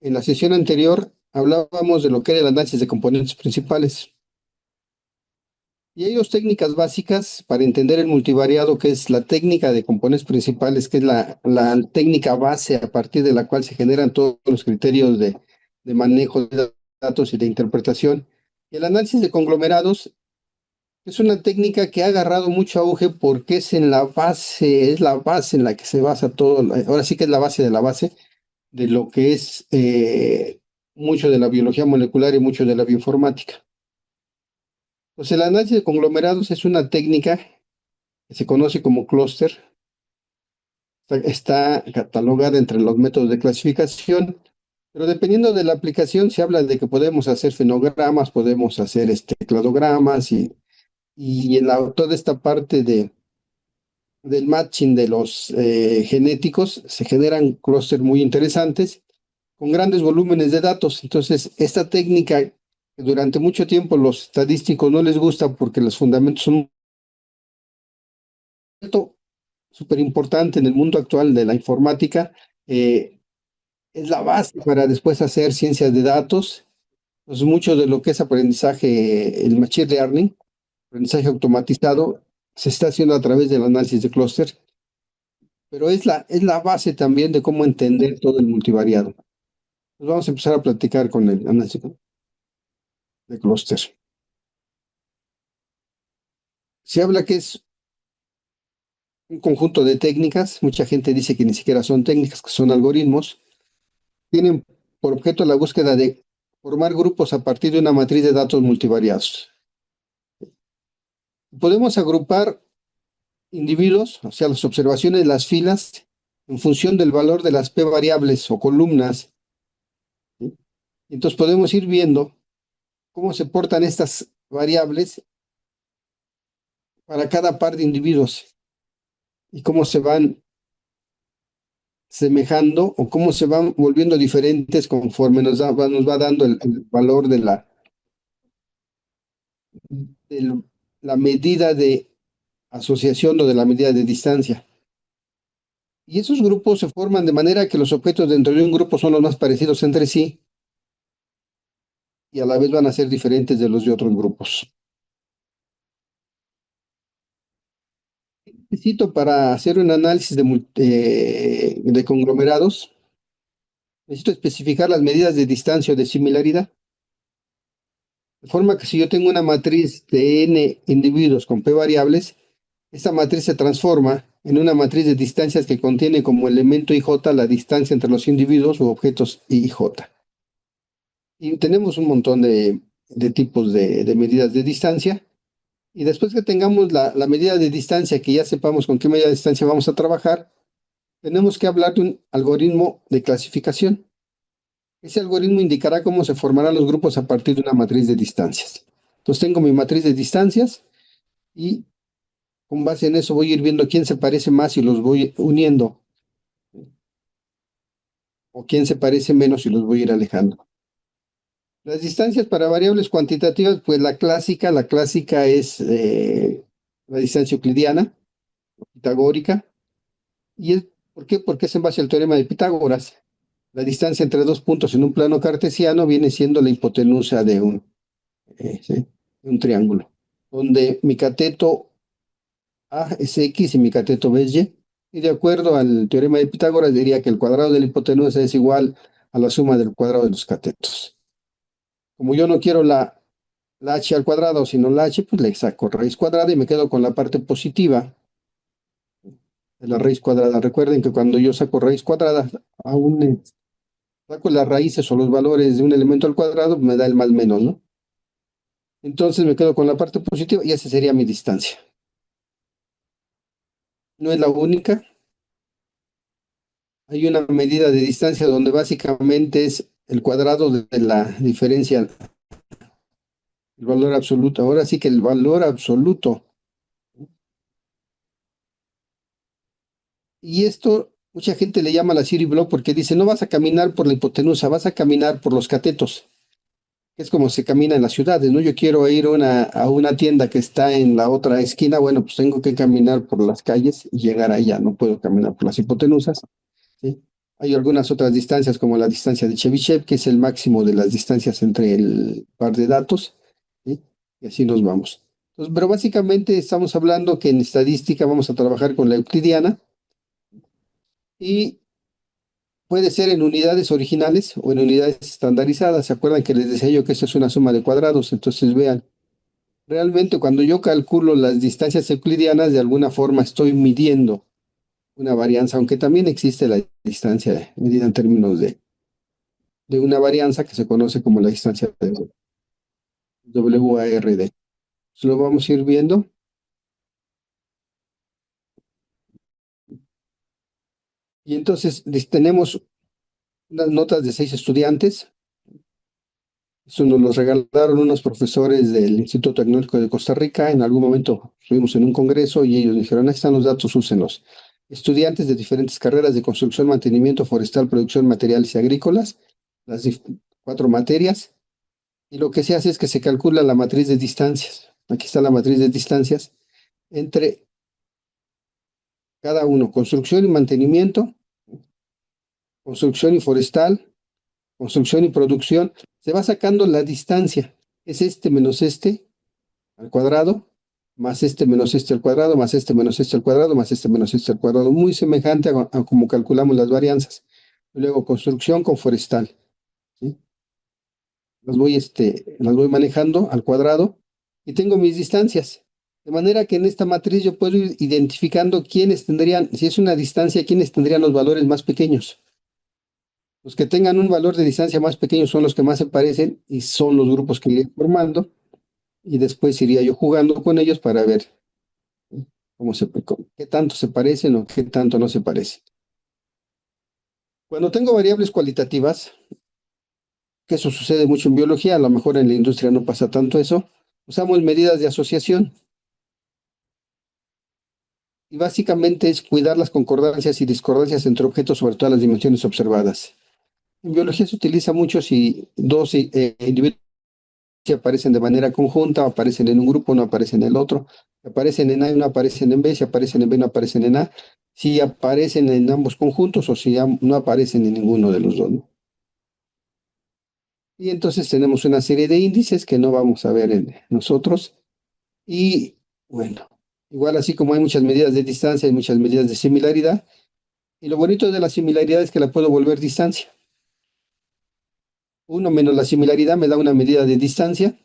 En la sesión anterior hablábamos de lo que era el análisis de componentes principales. Y hay dos técnicas básicas para entender el multivariado, que es la técnica de componentes principales, que es la técnica base a partir de la cual se generan todos los criterios de manejo de datos y de interpretación. Y el análisis de conglomerados es una técnica que ha agarrado mucho auge porque es la base en la que se basa todo, ahora sí que es la base de la base de lo que es mucho de la biología molecular y mucho de la bioinformática. Pues el análisis de conglomerados es una técnica que se conoce como clúster, está catalogada entre los métodos de clasificación, pero dependiendo de la aplicación se habla de que podemos hacer fenogramas, podemos hacer cladogramas y toda esta parte del matching de los genéticos se generan clústeres muy interesantes con grandes volúmenes de datos. Entonces, esta técnica que durante mucho tiempo los estadísticos no les gusta porque los fundamentos son súper importante en el mundo actual de la informática. eh, es la base para después hacer ciencias de datos. Pues mucho de lo que es aprendizaje, el machine learning, aprendizaje automatizado, se está haciendo a través del análisis de clúster, pero es la base también de cómo entender todo el multivariado. Pues vamos a empezar a platicar con el análisis de clúster. Se habla que es un conjunto de técnicas, mucha gente dice que ni siquiera son técnicas, que son algoritmos, tienen por objeto la búsqueda de formar grupos a partir de una matriz de datos multivariados. Podemos agrupar individuos, o sea, las observaciones de las filas, en función del valor de las p variables o columnas. ¿Sí? Entonces podemos ir viendo cómo se portan estas variables para cada par de individuos y cómo se van semejando o cómo se van volviendo diferentes conforme nos va dando el valor de la medida de asociación o de la medida de distancia. Y esos grupos se forman de manera que los objetos dentro de un grupo son los más parecidos entre sí y a la vez van a ser diferentes de los de otros grupos. Necesito para hacer un análisis de conglomerados, necesito especificar las medidas de distancia o de similaridad. De forma que si yo tengo una matriz de n individuos con p variables, esta matriz se transforma en una matriz de distancias que contiene como elemento ij la distancia entre los individuos u objetos ij. Y tenemos un montón de tipos de medidas de distancia. Y después que tengamos la medida de distancia, que ya sepamos con qué medida de distancia vamos a trabajar, tenemos que hablar de un algoritmo de clasificación. Ese algoritmo indicará cómo se formarán los grupos a partir de una matriz de distancias. Entonces tengo mi matriz de distancias y con base en eso voy a ir viendo quién se parece más y los voy uniendo, o quién se parece menos y los voy a ir alejando. Las distancias para variables cuantitativas, pues la clásica es la distancia euclidiana, pitagórica. ¿Por qué? Porque es en base al teorema de Pitágoras. La distancia entre dos puntos en un plano cartesiano viene siendo la hipotenusa ¿sí? De un triángulo, donde mi cateto A es X y mi cateto B es Y. Y de acuerdo al teorema de Pitágoras, diría que el cuadrado de la hipotenusa es igual a la suma del cuadrado de los catetos. Como yo no quiero la h al cuadrado, sino la h, pues le saco raíz cuadrada y me quedo con la parte positiva de la raíz cuadrada. Recuerden que cuando yo saco raíz cuadrada, aún saco las raíces o los valores de un elemento al cuadrado, me da el más menos, ¿no? Entonces me quedo con la parte positiva y esa sería mi distancia. No es la única. Hay una medida de distancia donde básicamente es el cuadrado de la diferencia, el valor absoluto. Ahora sí que el valor absoluto. Y esto mucha gente le llama la City Block porque dice, no vas a caminar por la hipotenusa, vas a caminar por los catetos. Es como se camina en las ciudades, ¿no? Yo quiero ir a una tienda que está en la otra esquina, bueno, pues tengo que caminar por las calles y llegar allá, no puedo caminar por las hipotenusas, ¿sí? Hay algunas otras distancias como la distancia de Chebyshev, que es el máximo de las distancias entre el par de datos, ¿sí? Y así nos vamos. Entonces, pero básicamente estamos hablando que en estadística vamos a trabajar con la euclidiana y puede ser en unidades originales o en unidades estandarizadas. ¿Se acuerdan que les decía yo que esto es una suma de cuadrados? Entonces vean, realmente cuando yo calculo las distancias euclidianas, de alguna forma estoy midiendo una varianza, aunque también existe la distancia medida en términos de una varianza que se conoce como la distancia de WARD. Lo vamos a ir viendo. Y entonces tenemos unas notas de 6 estudiantes. Eso nos los regalaron unos profesores del Instituto Tecnológico de Costa Rica. En algún momento estuvimos en un congreso y ellos dijeron, ahí están los datos, úsenlos. Estudiantes de diferentes carreras de construcción, mantenimiento forestal, producción, materiales y agrícolas, las 4 materias. Y lo que se hace es que se calcula la matriz de distancias. Aquí está la matriz de distancias entre cada uno, construcción y mantenimiento, construcción y forestal, construcción y producción. Se va sacando la distancia. Es este menos este al cuadrado, más este menos este al cuadrado, más este menos este al cuadrado, más este menos este al cuadrado. Muy semejante a como calculamos las varianzas. Luego construcción con forestal, ¿sí? Las voy manejando al cuadrado y tengo mis distancias. De manera que en esta matriz yo puedo ir identificando quiénes tendrían, si es una distancia, quiénes tendrían los valores más pequeños. Los que tengan un valor de distancia más pequeño son los que más se parecen y son los grupos que iré formando. Y después iría yo jugando con ellos para ver qué tanto se parecen o qué tanto no se parecen. Cuando tengo variables cualitativas, que eso sucede mucho en biología, a lo mejor en la industria no pasa tanto eso, usamos medidas de asociación. Y básicamente es cuidar las concordancias y discordancias entre objetos sobre todas las dimensiones observadas. En biología se utiliza mucho si dos individuos aparecen de manera conjunta, aparecen en un grupo, no aparecen en el otro, si aparecen en A y no aparecen en B, si aparecen en B no aparecen en A, si aparecen en ambos conjuntos o si no aparecen en ninguno de los dos, ¿no? Y entonces tenemos una serie de índices que no vamos a ver en nosotros. Y bueno, igual así como hay muchas medidas de distancia, hay muchas medidas de similaridad. Y lo bonito de la similaridad es que la puedo volver distancia. Uno menos la similaridad me da una medida de distancia.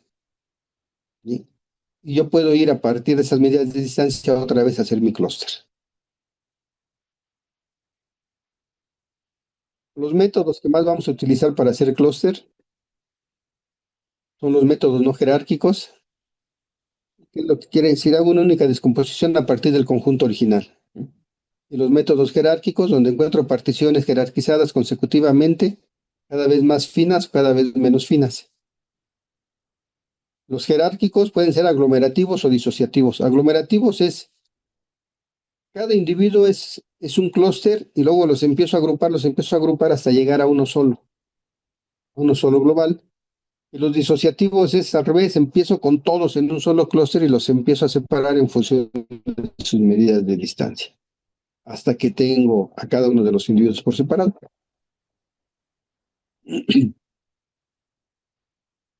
¿Sí? Y yo puedo ir a partir de esas medidas de distancia otra vez a hacer mi clúster. Los métodos que más vamos a utilizar para hacer clúster son los métodos no jerárquicos, que es lo que quiere decir, hago una única descomposición a partir del conjunto original. Y los métodos jerárquicos, donde encuentro particiones jerarquizadas consecutivamente, cada vez más finas, cada vez menos finas. Los jerárquicos pueden ser aglomerativos o disociativos. Aglomerativos es, cada individuo es un clúster y luego los empiezo a agrupar hasta llegar a uno solo global. Y los disociativos es al revés, empiezo con todos en un solo clúster y los empiezo a separar en función de sus medidas de distancia, hasta que tengo a cada uno de los individuos por separado.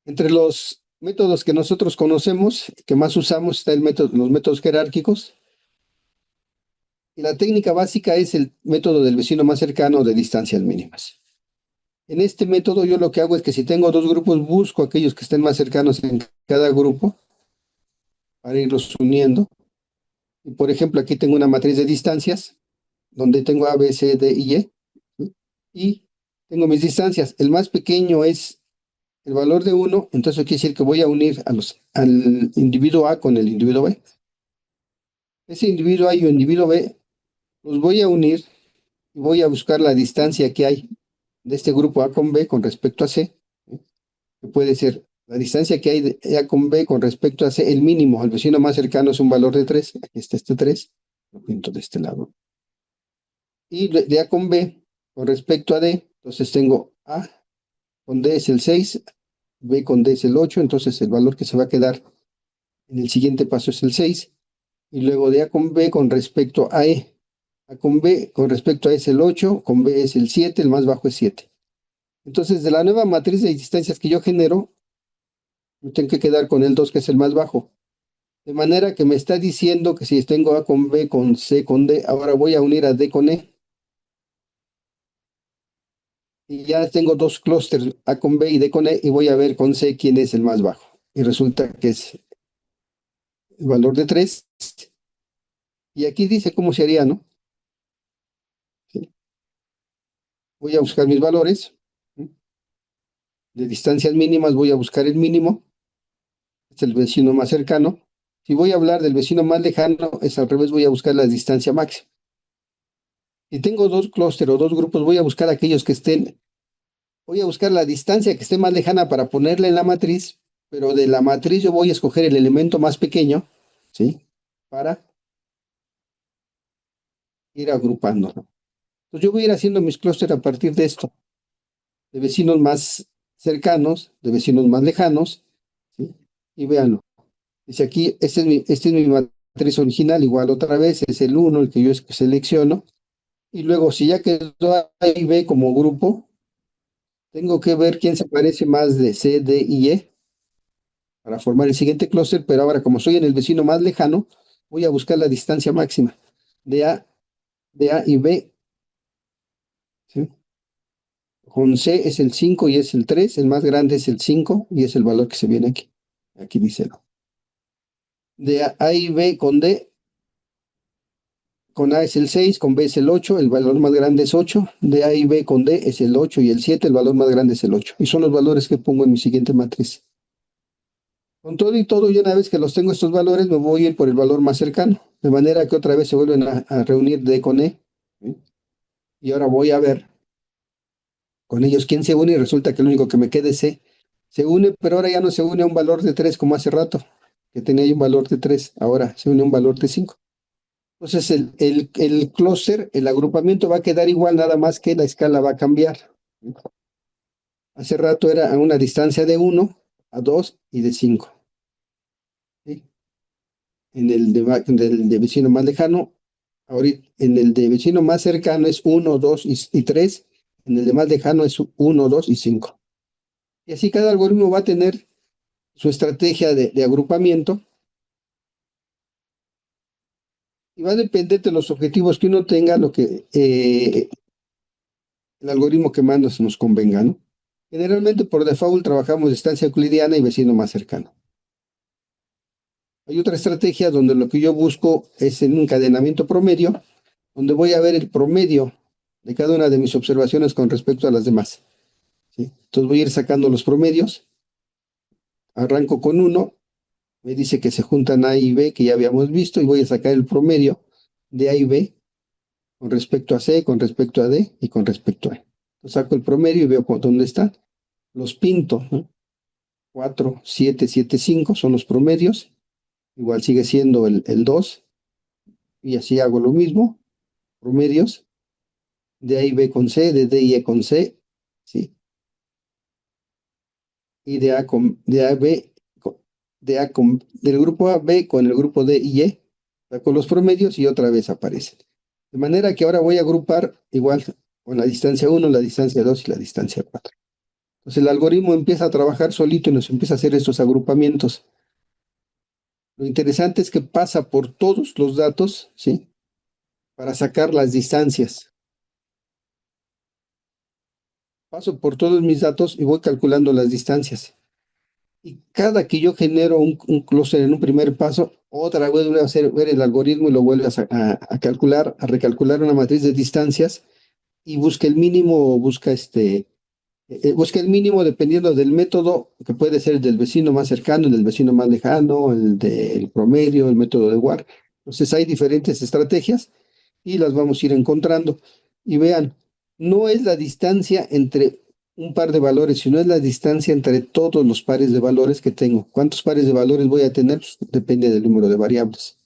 Entre los métodos que nosotros conocemos, que más usamos, está los métodos jerárquicos. Y la técnica básica es el método del vecino más cercano de distancias mínimas. En este método yo lo que hago es que si tengo dos grupos, busco aquellos que estén más cercanos en cada grupo para irlos uniendo. Y por ejemplo, aquí tengo una matriz de distancias, donde tengo A, B, C, D y E. ¿Sí? Y tengo mis distancias. El más pequeño es el valor de 1, entonces quiere decir que voy a unir al individuo A con el individuo B. Ese individuo A y el individuo B los voy a unir y voy a buscar la distancia que hay de este grupo A con B con respecto a C, ¿sí? Que puede ser la distancia que hay de A con B con respecto a C, el mínimo, al vecino más cercano es un valor de 3, aquí está este 3, lo pinto de este lado. Y de A con B con respecto a D, entonces tengo A con D es el 6, B con D es el 8, entonces el valor que se va a quedar en el siguiente paso es el 6, y luego de A con B con respecto a E, A con B con respecto a A es el 8, con B es el 7, el más bajo es 7. Entonces, de la nueva matriz de distancias que yo genero, me tengo que quedar con el 2, que es el más bajo. De manera que me está diciendo que si tengo A con B, con C, con D, ahora voy a unir a D con E. Y ya tengo dos clústeres, A con B y D con E, y voy a ver con C quién es el más bajo. Y resulta que es el valor de 3. Y aquí dice cómo se haría, ¿no? ¿Sí? Voy a buscar mis valores. ¿Sí? De distancias mínimas voy a buscar el mínimo. Es el vecino más cercano. Si voy a hablar del vecino más lejano, es al revés, voy a buscar la distancia máxima. Si tengo dos clústeres o dos grupos, voy a buscar aquellos que estén, voy a buscar la distancia que esté más lejana para ponerla en la matriz, pero de la matriz yo voy a escoger el elemento más pequeño, ¿sí? Para ir agrupando, ¿no? Entonces yo voy a ir haciendo mis clústeres a partir de esto, de vecinos más cercanos, de vecinos más lejanos, ¿sí? Y véanlo. Dice aquí, este es mi matriz original, igual otra vez, es el uno el que yo selecciono. Y luego, si ya quedó A y B como grupo, tengo que ver quién se parece más de C, D y E para formar el siguiente clúster, pero ahora como soy en el vecino más lejano, voy a buscar la distancia máxima de A y B, ¿sí? Con C es el 5 y es el 3, el más grande es el 5 y es el valor que se viene aquí. Aquí dice no. De A y B con A es el 6, con B es el 8, el valor más grande es 8. De A y B con D es el 8 y el 7, el valor más grande es el 8. Y son los valores que pongo en mi siguiente matriz. Con todo y todo, y una vez que los tengo estos valores, me voy a ir por el valor más cercano. De manera que otra vez se vuelven a reunir D con E. ¿Sí? Y ahora voy a ver con ellos quién se une y resulta que el único que me quede es C. Se une, pero ahora ya no se une a un valor de 3 como hace rato, que tenía ahí un valor de 3. Ahora se une a un valor de 5. Entonces el clúster, el agrupamiento va a quedar igual, nada más que la escala va a cambiar. Hace rato era a una distancia de 1, a 2 y de 5. ¿Sí? En el de vecino más lejano, ahorita en el de vecino más cercano es 1, 2 y 3. En el de más lejano es 1, 2 y 5. Y así cada algoritmo va a tener su estrategia de agrupamiento y va a depender de los objetivos que uno tenga, lo que el algoritmo que más nos convenga, ¿no? Generalmente por default trabajamos distancia euclidiana y vecino más cercano. Hay otra estrategia donde lo que yo busco es en un encadenamiento promedio, donde voy a ver el promedio de cada una de mis observaciones con respecto a las demás. ¿Sí? Entonces voy a ir sacando los promedios, arranco con uno, me dice que se juntan A y B, que ya habíamos visto, y voy a sacar el promedio de A y B con respecto a C, con respecto a D y con respecto a E. Entonces saco el promedio y veo dónde está. Los pinto, ¿no? 4, 7, 7, 5 son los promedios. Igual sigue siendo el 2. Y así hago lo mismo. Promedios de A y B con C, de D y E con C. ¿Sí? Y de A, B, del grupo A, B con el grupo D y E. Saco los promedios y otra vez aparecen. De manera que ahora voy a agrupar igual con la distancia 1, la distancia 2 y la distancia 4. Entonces el algoritmo empieza a trabajar solito y nos empieza a hacer estos agrupamientos. Lo interesante es que pasa por todos los datos, ¿sí? Para sacar las distancias. Paso por todos mis datos y voy calculando las distancias. Y cada que yo genero un clúster en un primer paso, otra vez vuelve a hacer ver el algoritmo y lo vuelve a calcular, a recalcular una matriz de distancias y busca el mínimo o busca el mínimo dependiendo del método, que puede ser el del vecino más cercano, el del vecino más lejano, el del promedio, el método de War. Entonces hay diferentes estrategias y las vamos a ir encontrando. Y vean, no es la distancia entre un par de valores, sino es la distancia entre todos los pares de valores que tengo. ¿Cuántos pares de valores voy a tener? Pues depende del número de variables.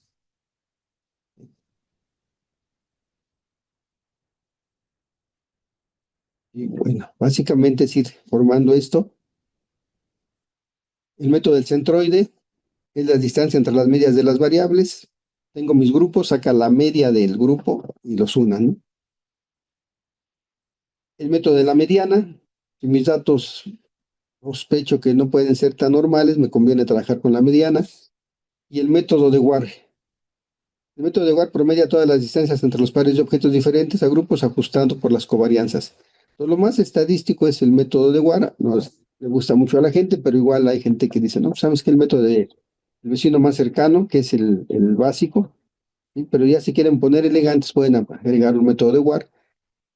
Y bueno, básicamente es ir formando esto. El método del centroide es la distancia entre las medias de las variables. Tengo mis grupos, saca la media del grupo y los unan, ¿no? El método de la mediana, si mis datos sospecho que no pueden ser tan normales, me conviene trabajar con la mediana. Y el método de Ward. El método de Ward promedia todas las distancias entre los pares de objetos diferentes a grupos ajustando por las covarianzas. Entonces, lo más estadístico es el método de Ward. Le gusta mucho a la gente, pero igual hay gente que dice, no, pues, sabes que el método del vecino más cercano, que es el básico, ¿sí? Pero ya si quieren poner elegantes, pueden agregar un método de Ward.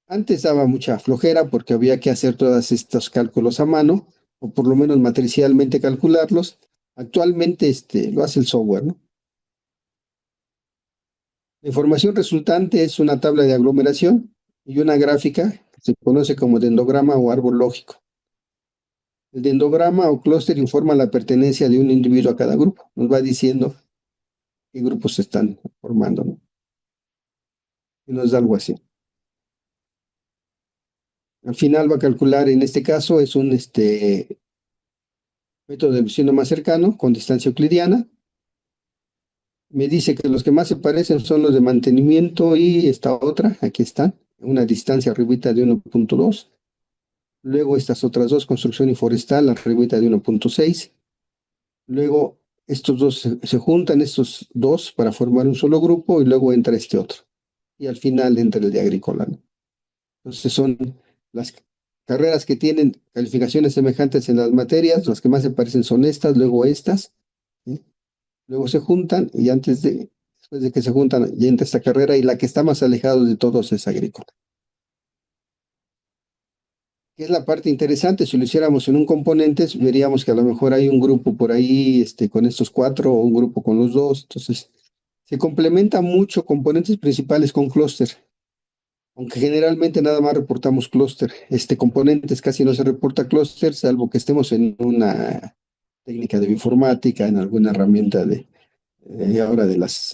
Antes daba mucha flojera porque había que hacer todos estos cálculos a mano, o por lo menos matricialmente calcularlos. Actualmente lo hace el software, ¿no? La información resultante es una tabla de aglomeración y una gráfica que se conoce como dendrograma o árbol lógico. El dendrograma o clúster informa la pertenencia de un individuo a cada grupo. Nos va diciendo qué grupos se están formando, ¿no? Y nos da algo así. Al final va a calcular, en este caso, es un método de vecino más cercano con distancia euclidiana. Me dice que los que más se parecen son los de mantenimiento y esta otra, aquí están, una distancia arribita de 1.2. Luego estas otras dos, construcción y forestal, arribita de 1.6. Luego estos dos se juntan, estos dos, para formar un solo grupo y luego entra este otro. Y al final entra el de agrícola, ¿no? Entonces son las carreras que tienen calificaciones semejantes en las materias, las que más se parecen son estas, luego estas, ¿sí? Luego se juntan y después de que se juntan, ya entra esta carrera y la que está más alejado de todos es agrícola. ¿Qué es la parte interesante? Si lo hiciéramos en un componentes, veríamos que a lo mejor hay un grupo por ahí con estos cuatro o un grupo con los dos. Entonces, se complementa mucho componentes principales con clúster, aunque generalmente nada más reportamos clúster. Componentes casi no se reporta clúster, salvo que estemos en una técnica de bioinformática, en alguna herramienta ahora de las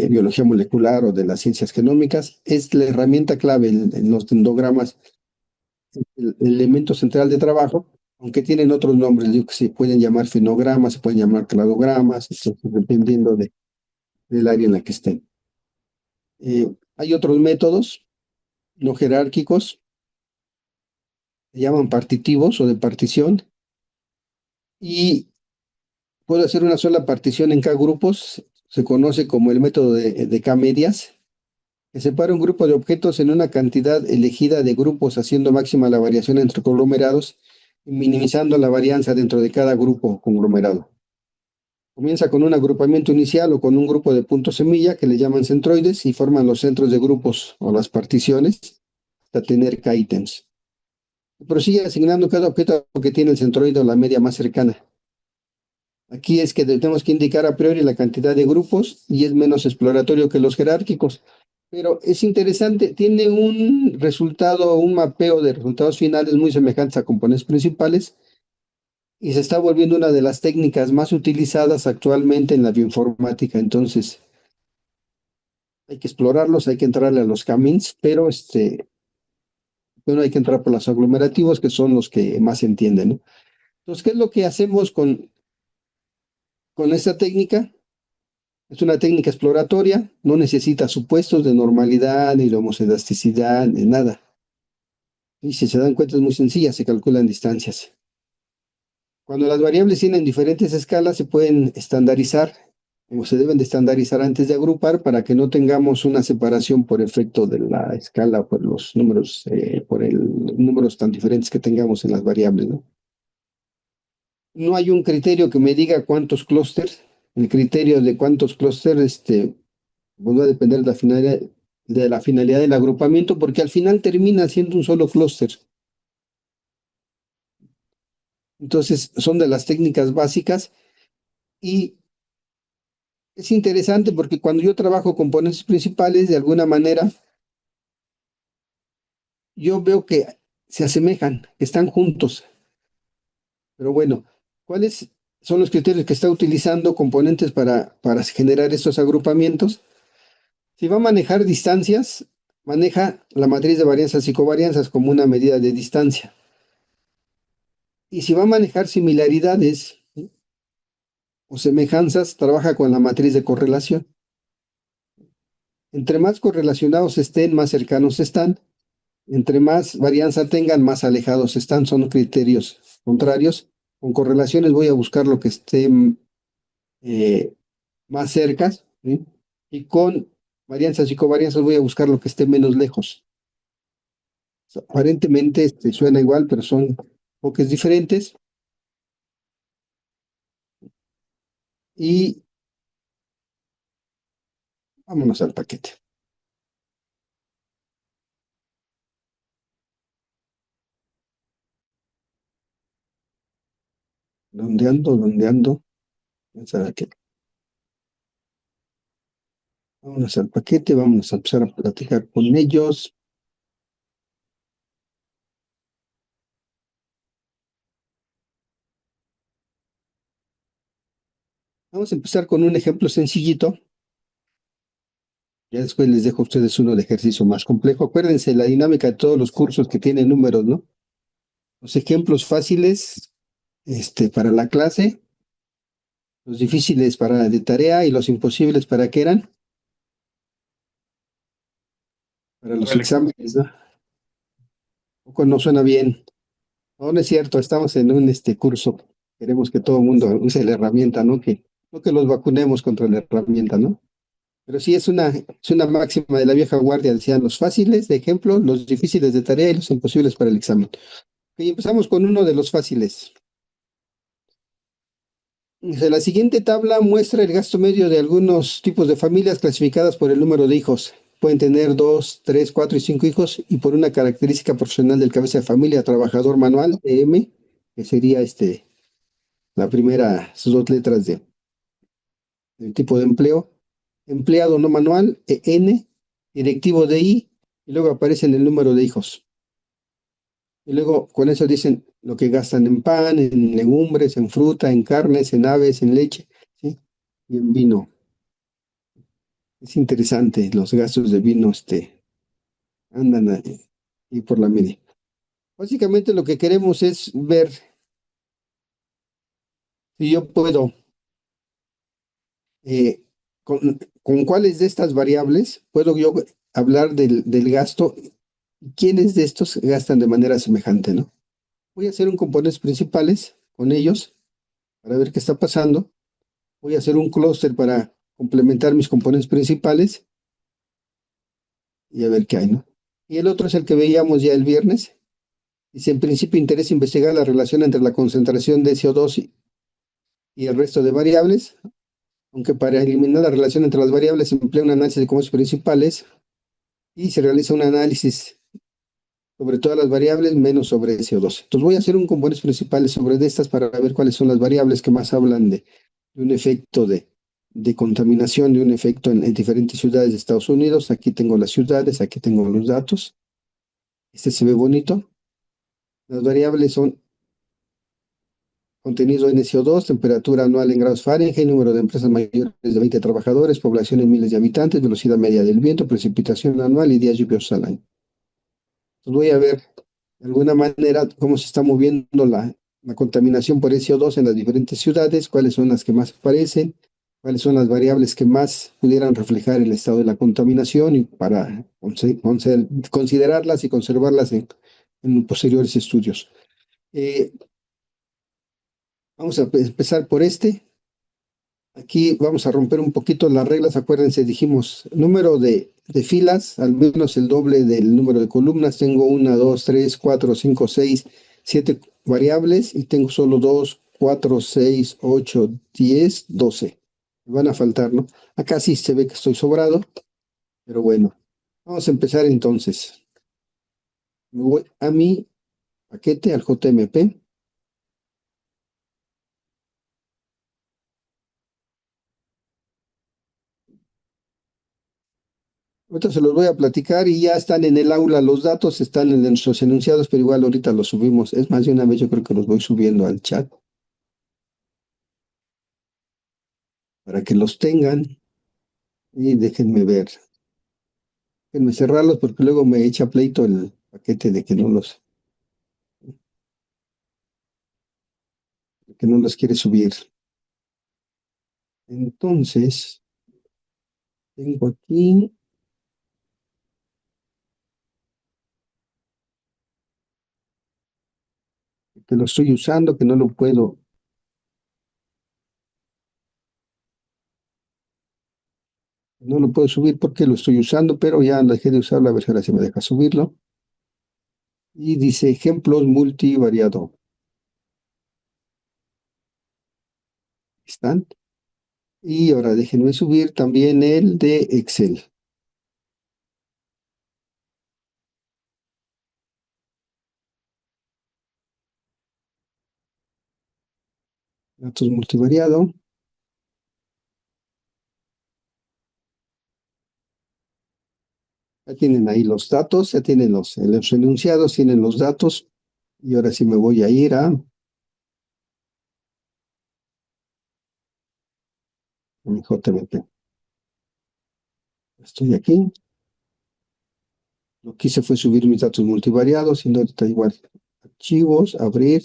biología molecular o de las ciencias genómicas. Es la herramienta clave en los endogramas, el elemento central de trabajo, aunque tienen otros nombres, digo que se pueden llamar fenogramas, se pueden llamar cladogramas, dependiendo del área en la que estén. Hay otros métodos no jerárquicos, se llaman partitivos o de partición, y puedo hacer una sola partición en K grupos, se conoce como el método de K medias, que separa un grupo de objetos en una cantidad elegida de grupos, haciendo máxima la variación entre conglomerados y minimizando la varianza dentro de cada grupo conglomerado. Comienza con un agrupamiento inicial o con un grupo de puntos semilla que le llaman centroides y forman los centros de grupos o las particiones hasta tener K ítems. Prosigue asignando cada objeto que tiene el centroide o la media más cercana. Aquí es que tenemos que indicar a priori la cantidad de grupos y es menos exploratorio que los jerárquicos. Pero es interesante, tiene un resultado, un mapeo de resultados finales muy semejantes a componentes principales y se está volviendo una de las técnicas más utilizadas actualmente en la bioinformática. Entonces, hay que explorarlos, hay que entrarle a los camins, pero bueno, hay que entrar por los aglomerativos, que son los que más se entienden, ¿no? Entonces, ¿qué es lo que hacemos con esta técnica? Es una técnica exploratoria, no necesita supuestos de normalidad, ni de homoscedasticidad, ni nada. Y si se dan cuenta es muy sencilla, se calculan distancias. Cuando las variables tienen diferentes escalas, se pueden estandarizar, o se deben de estandarizar antes de agrupar para que no tengamos una separación por efecto de la escala o por los números, números tan diferentes que tengamos en las variables, ¿no? No hay un criterio que me diga cuántos clústeres. El criterio de cuántos clústeres, pues va a depender de la finalidad del agrupamiento, porque al final termina siendo un solo clúster. Entonces, son de las técnicas básicas y es interesante porque cuando yo trabajo componentes principales, de alguna manera, yo veo que se asemejan, que están juntos. Pero bueno, ¿cuáles son los criterios que está utilizando componentes para generar estos agrupamientos? Si va a manejar distancias, maneja la matriz de varianzas y covarianzas como una medida de distancia. Y si va a manejar similaridades, ¿sí?, o semejanzas, trabaja con la matriz de correlación. Entre más correlacionados estén, más cercanos están. Entre más varianza tengan, más alejados están. Son criterios contrarios. Con correlaciones voy a buscar lo que esté eh, más cerca, ¿sí? Y con varianzas y covarianzas voy a buscar lo que esté menos lejos. Aparentemente suena igual, pero son enfoques diferentes. Y vámonos al paquete. ¿Dónde ando? ¿Dónde ando? Vamos a ver qué. Vámonos al paquete, vamos a empezar a platicar con ellos. Vamos a empezar con un ejemplo sencillito. Ya después les dejo a ustedes uno de ejercicio más complejo. Acuérdense la dinámica de todos los cursos que tienen números, ¿no? Los ejemplos fáciles, para la clase, los difíciles para de tarea y los imposibles para qué eran, para los exámenes, ¿no? Poco no suena bien. No, no es cierto, estamos en un curso. Queremos que todo el mundo use la herramienta, ¿no? No que los vacunemos contra la herramienta, ¿no? Pero sí es una máxima de la vieja guardia, decían los fáciles de ejemplo, los difíciles de tarea y los imposibles para el examen. Y empezamos con uno de los fáciles. La siguiente tabla muestra el gasto medio de algunos tipos de familias clasificadas por el número de hijos. Pueden tener dos, tres, cuatro y cinco hijos y por una característica profesional del cabeza de familia, trabajador manual, EM, que sería la primera, sus dos letras del tipo de empleo, empleado no manual, EN, directivo de I, y luego aparece el número de hijos. Y luego con eso dicen lo que gastan en pan, en legumbres, en fruta, en carnes, en aves, en leche, ¿sí? Y en vino. Es interesante, los gastos de vino, andan ahí por la media. Básicamente lo que queremos es ver si yo puedo, eh, con cuáles de estas variables puedo yo hablar del gasto, y quiénes de estos gastan de manera semejante, ¿no? Voy a hacer un componentes principales con ellos para ver qué está pasando. Voy a hacer un clúster para complementar mis componentes principales y a ver qué hay, ¿no? Y el otro es el que veíamos ya el viernes. Dice, en principio interesa investigar la relación entre la concentración de CO2 y el resto de variables, aunque para eliminar la relación entre las variables se emplea un análisis de componentes principales y se realiza un análisis sobre todas las variables menos sobre CO2. Entonces voy a hacer un componentes principales sobre estas para ver cuáles son las variables que más hablan de un efecto de contaminación, de un efecto en diferentes ciudades de Estados Unidos. Aquí tengo las ciudades, aquí tengo los datos. Este se ve bonito. Las variables son contenido NCO2, temperatura anual en grados Fahrenheit, número de empresas mayores de 20 trabajadores, población en miles de habitantes, velocidad media del viento, precipitación anual y días lluviosos al año. Entonces voy a ver de alguna manera cómo se está moviendo la contaminación por SO2 en las diferentes ciudades, cuáles son las que más aparecen, cuáles son las variables que más pudieran reflejar el estado de la contaminación y para considerarlas y conservarlas en posteriores estudios. Eh, Vamos a empezar por este. Aquí vamos a romper un poquito las reglas. Acuérdense, dijimos número de filas, al menos el doble del número de columnas. Tengo una, dos, tres, cuatro, cinco, seis, siete variables y tengo solo dos, cuatro, seis, ocho, 10, 12. Me van a faltar, ¿no? Acá sí se ve que estoy sobrado, pero bueno. Vamos a empezar entonces. Me voy a mi paquete, al JMP. Ahorita se los voy a platicar y ya están en el aula los datos, están en nuestros enunciados, pero igual ahorita los subimos. Es más de una vez yo creo que los voy subiendo al chat para que los tengan y déjenme ver. Déjenme cerrarlos porque luego me echa pleito el paquete de que no los quiere subir. Entonces, tengo aquí. que lo estoy usando, que no lo puedo subir porque lo estoy usando, pero ya dejé de usarlo, a ver si ahora se me deja subirlo. Y dice ejemplos multivariado. ¿Están? Y ahora déjenme subir también el de Excel. Datos multivariado. Ya tienen ahí los datos, ya tienen los enunciados, tienen los datos. Y ahora sí me voy a ir a mi JMP. Estoy aquí. Lo que hice fue subir mis datos multivariados, y ahorita igual. Archivos, abrir.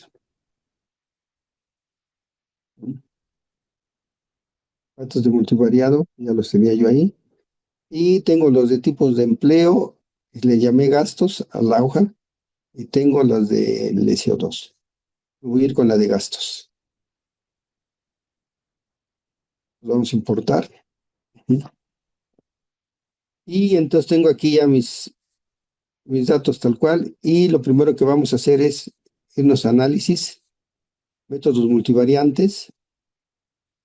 Datos de multivariado, ya los tenía yo ahí. Y tengo los de tipos de empleo, le llamé gastos a la hoja, y tengo las de LCO2. Voy a ir con la de gastos. Vamos a importar. Y entonces tengo aquí ya mis datos tal cual. Y lo primero que vamos a hacer es irnos a análisis, métodos multivariantes.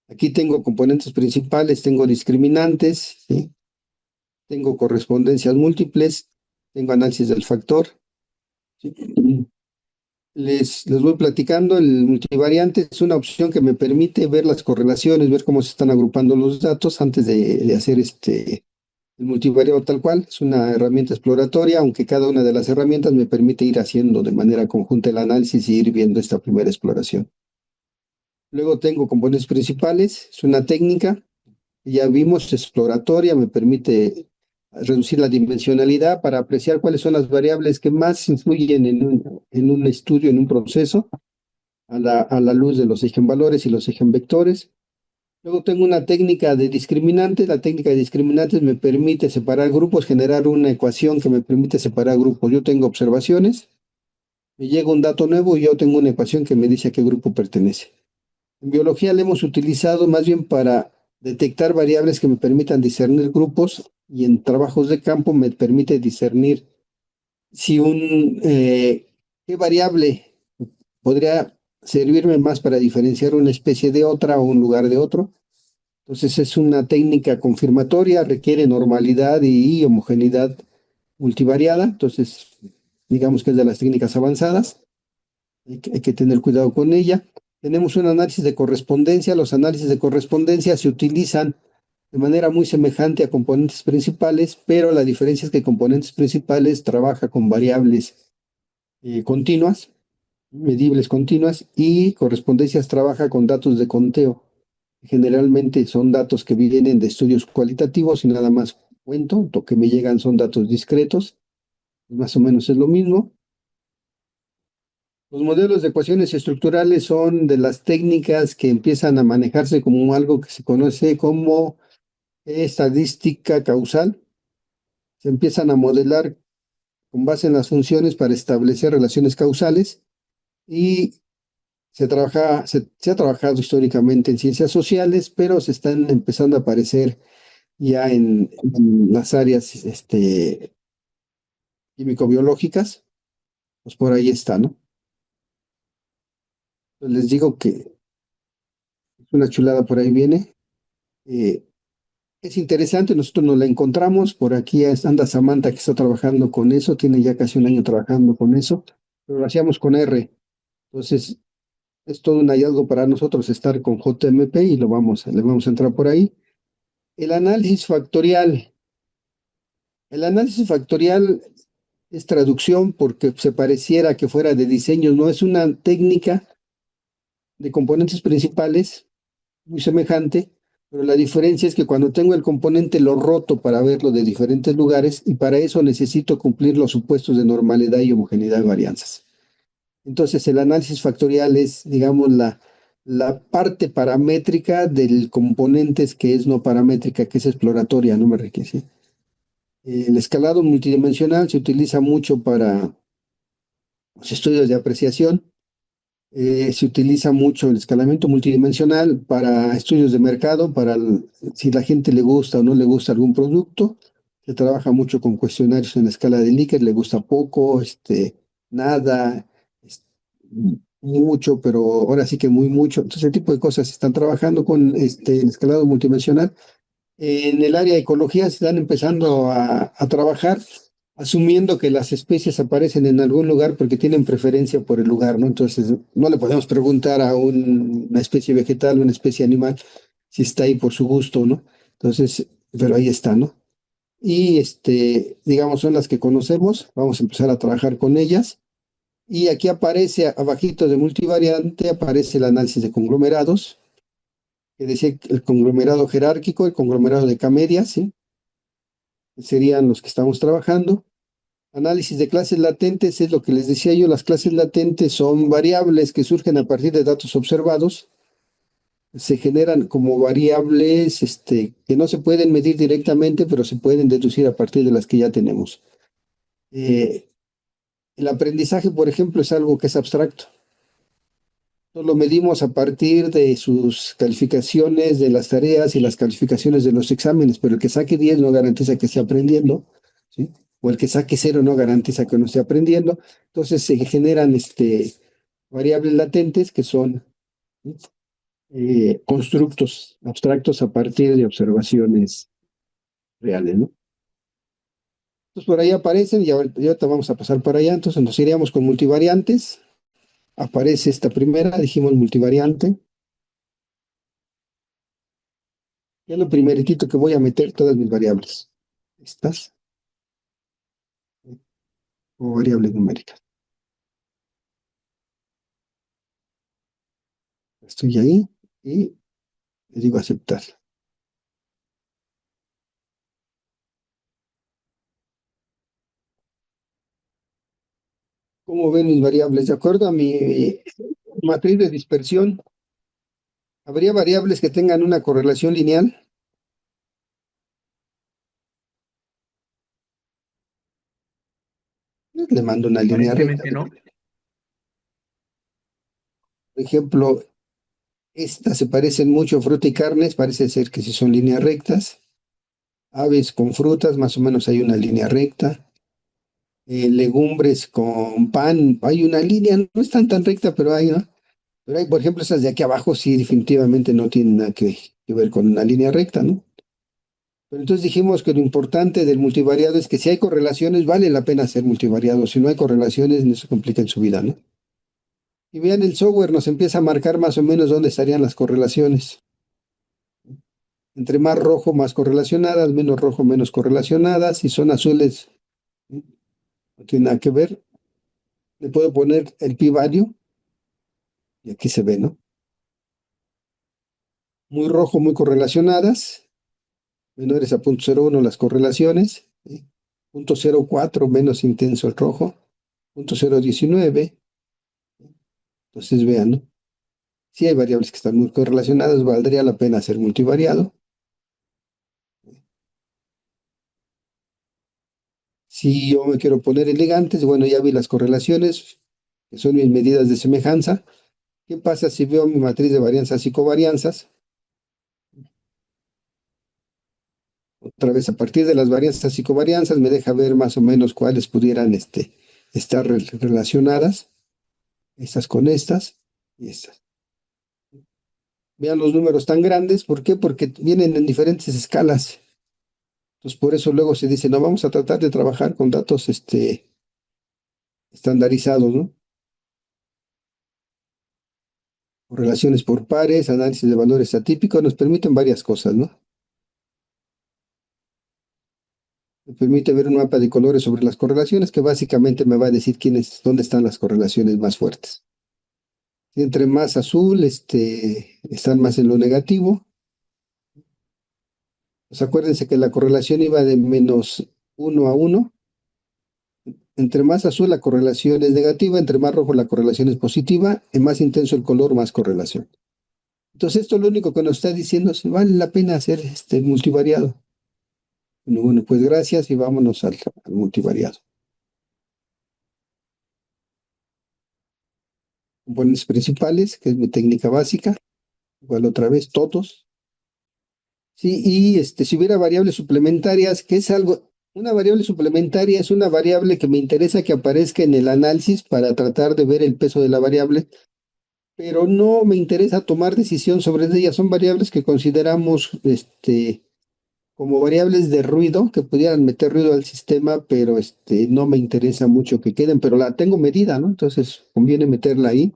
Aquí tengo componentes principales, tengo discriminantes, ¿sí? Tengo correspondencias múltiples, tengo análisis del factor. ¿Sí? Les voy platicando. El multivariante es una opción que me permite ver las correlaciones, ver cómo se están agrupando los datos antes de hacer el multivariado tal cual. Es una herramienta exploratoria, aunque cada una de las herramientas me permite ir haciendo de manera conjunta el análisis y ir viendo esta primera exploración. Luego tengo componentes principales, es una técnica que ya vimos, exploratoria, me permite reducir la dimensionalidad para apreciar cuáles son las variables que más influyen en un estudio, en un proceso, a la luz de los eigenvalores y los eigenvectores. Luego tengo una técnica de discriminantes. La técnica de discriminantes me permite separar grupos, generar una ecuación que me permite separar grupos. Yo tengo observaciones, me llega un dato nuevo y yo tengo una ecuación que me dice a qué grupo pertenece. En biología le hemos utilizado más bien para detectar variables que me permitan discernir grupos, y en trabajos de campo me permite discernir si qué variable podría servirme más para diferenciar una especie de otra o un lugar de otro. Entonces es una técnica confirmatoria, requiere normalidad y homogeneidad multivariada. Entonces, digamos que es de las técnicas avanzadas. Hay que tener cuidado con ella. Tenemos un análisis de correspondencia. Los análisis de correspondencia se utilizan de manera muy semejante a componentes principales, pero la diferencia es que componentes principales trabaja con variables continuas, medibles continuas, y correspondencias trabaja con datos de conteo. Generalmente son datos que vienen de estudios cualitativos y nada más cuento. Lo que me llegan son datos discretos. Más o menos es lo mismo. Los modelos de ecuaciones estructurales son de las técnicas que empiezan a manejarse como algo que se conoce como estadística causal. Se empiezan a modelar con base en las funciones para establecer relaciones causales, y se ha trabajado históricamente en ciencias sociales, pero se están empezando a aparecer ya en las áreas químico-biológicas. Pues por ahí está, ¿no? Les digo que una chulada por ahí viene. Eh, es interesante, nosotros nos la encontramos. Por aquí anda Samantha, que está trabajando con eso, tiene ya casi un año trabajando con eso, pero lo hacíamos con R. Entonces, es todo un hallazgo para nosotros estar con JMP, y le vamos a entrar por ahí. El análisis factorial. El análisis factorial es traducción porque se pareciera que fuera de diseño. No, es una técnica de componentes principales muy semejante, pero la diferencia es que cuando tengo el componente lo roto para verlo de diferentes lugares, y para eso necesito cumplir los supuestos de normalidad y homogeneidad de varianzas. Entonces el análisis factorial es, digamos, la parte paramétrica del componentes que es no paramétrica, que es exploratoria, no me requiere. ¿Sí? El escalado multidimensional se utiliza mucho para los estudios de apreciación. Se utiliza mucho el escalamiento multidimensional para estudios de mercado, si la gente le gusta o no le gusta algún producto. Se trabaja mucho con cuestionarios en la escala de Likert, le gusta poco, nada, es- mucho, pero ahora sí que muy mucho. Entonces, ese tipo de cosas se están trabajando con el escalado multidimensional. En el área de ecología se están empezando a trabajar asumiendo que las especies aparecen en algún lugar porque tienen preferencia por el lugar, ¿no? Entonces, no le podemos preguntar a una especie vegetal o una especie animal si está ahí por su gusto, ¿no? Entonces, pero ahí está, ¿no? Y digamos, son las que conocemos, vamos a empezar a trabajar con ellas. Y aquí aparece, abajito de multivariante, aparece el análisis de conglomerados, que decía el conglomerado jerárquico, el conglomerado de camerias, ¿sí? Serían los que estamos trabajando. Análisis de clases latentes es lo que les decía yo, las clases latentes son variables que surgen a partir de datos observados, se generan como variables que no se pueden medir directamente, pero se pueden deducir a partir de las que ya tenemos. Eh, el aprendizaje, por ejemplo, es algo que es abstracto. No lo medimos a partir de sus calificaciones de las tareas y las calificaciones de los exámenes, pero el que saque 10 no garantiza que esté aprendiendo, ¿sí? O el que saque 0 no garantiza que no esté aprendiendo. Entonces se generan variables latentes que son constructos abstractos a partir de observaciones reales, ¿no? Entonces por ahí aparecen y ahorita vamos a pasar para allá. Entonces nos iríamos con multivariantes. Aparece esta primera, dijimos multivariante. Y es lo primeritito que voy a meter todas mis variables. Estas o variables numéricas. Estoy ahí y le digo aceptar. ¿Cómo ven mis variables? De acuerdo a mi matriz de dispersión, habría variables que tengan una correlación lineal. Le mando una línea recta. Aparentemente no. Por ejemplo, estas se parecen mucho a fruta y carnes, parece ser que sí son líneas rectas. Aves con frutas, más o menos hay una línea recta. Legumbres con pan, hay una línea, no es tan recta, pero hay, ¿no? Pero hay, por ejemplo, esas de aquí abajo sí definitivamente no tienen nada que ver con una línea recta, ¿no? Pero entonces dijimos que lo importante del multivariado es que si hay correlaciones, vale la pena ser multivariado. Si no hay correlaciones, no se complica en su vida, ¿no? Y vean, el software nos empieza a marcar más o menos dónde estarían las correlaciones. Entre más rojo, más correlacionadas, menos rojo, menos correlacionadas. Si son azules, no tiene nada que ver. Le puedo poner el pi-value y aquí se ve, ¿no? Muy rojo, muy correlacionadas. Menores a 0.01 las correlaciones. ¿Sí? 0.04 menos intenso el rojo. 0.019. Entonces vean, ¿no? Si hay variables que están muy correlacionadas, valdría la pena hacer multivariado. Si yo me quiero poner elegantes, bueno, ya vi las correlaciones, que son mis medidas de semejanza. ¿Qué pasa si veo mi matriz de varianzas y covarianzas? Otra vez, a partir de las varianzas y covarianzas, me deja ver más o menos cuáles pudieran estar relacionadas. Estas con estas y estas. Vean los números tan grandes, ¿por qué? Porque vienen en diferentes escalas. Entonces, por eso luego se dice, no, vamos a tratar de trabajar con datos estandarizados, ¿no? Relaciones por pares, análisis de valores atípicos, nos permiten varias cosas, ¿no? Me permite ver un mapa de colores sobre las correlaciones que básicamente me va a decir dónde están las correlaciones más fuertes. Y entre más azul, están más en lo negativo. Pues acuérdense que la correlación iba de -1 a 1. Entre más azul la correlación es negativa, entre más rojo la correlación es positiva, y más intenso el color, más correlación. Entonces esto lo único que nos está diciendo es si vale la pena hacer este multivariado. Bueno, pues gracias y vámonos al multivariado. componentes principales, que es mi técnica básica, igual otra vez, todos. Sí, y si hubiera variables suplementarias, que es algo, una variable suplementaria es una variable que me interesa que aparezca en el análisis para tratar de ver el peso de la variable, pero no me interesa tomar decisión sobre ellas. Son variables que consideramos como variables de ruido, que pudieran meter ruido al sistema, pero no me interesa mucho que queden, pero la tengo medida, ¿no? Entonces conviene meterla ahí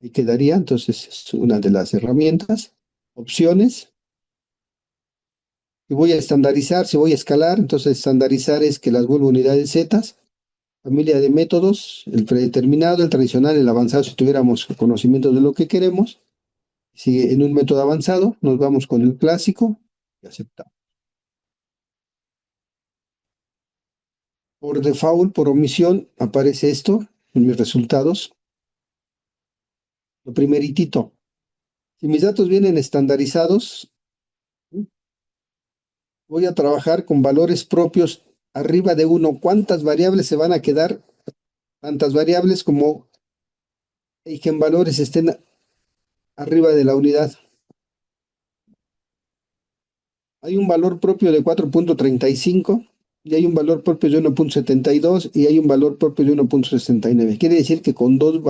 y quedaría. Entonces es una de las herramientas. Opciones. Y voy a estandarizar, si voy a escalar, entonces estandarizar es que las vuelvo unidades zetas, familia de métodos, el predeterminado, el tradicional, el avanzado, si tuviéramos conocimiento de lo que queremos. Si en un método avanzado nos vamos con el clásico y aceptamos. Por default, por omisión, aparece esto en mis resultados. Lo primeritito. Si mis datos vienen estandarizados, voy a trabajar con valores propios arriba de uno. ¿Cuántas variables se van a quedar? Tantas variables como eigenvalores estén arriba de la unidad. Hay un valor propio de 4,35 y hay un valor propio de 1,72 y hay un valor propio de 1,69. Quiere decir que con dos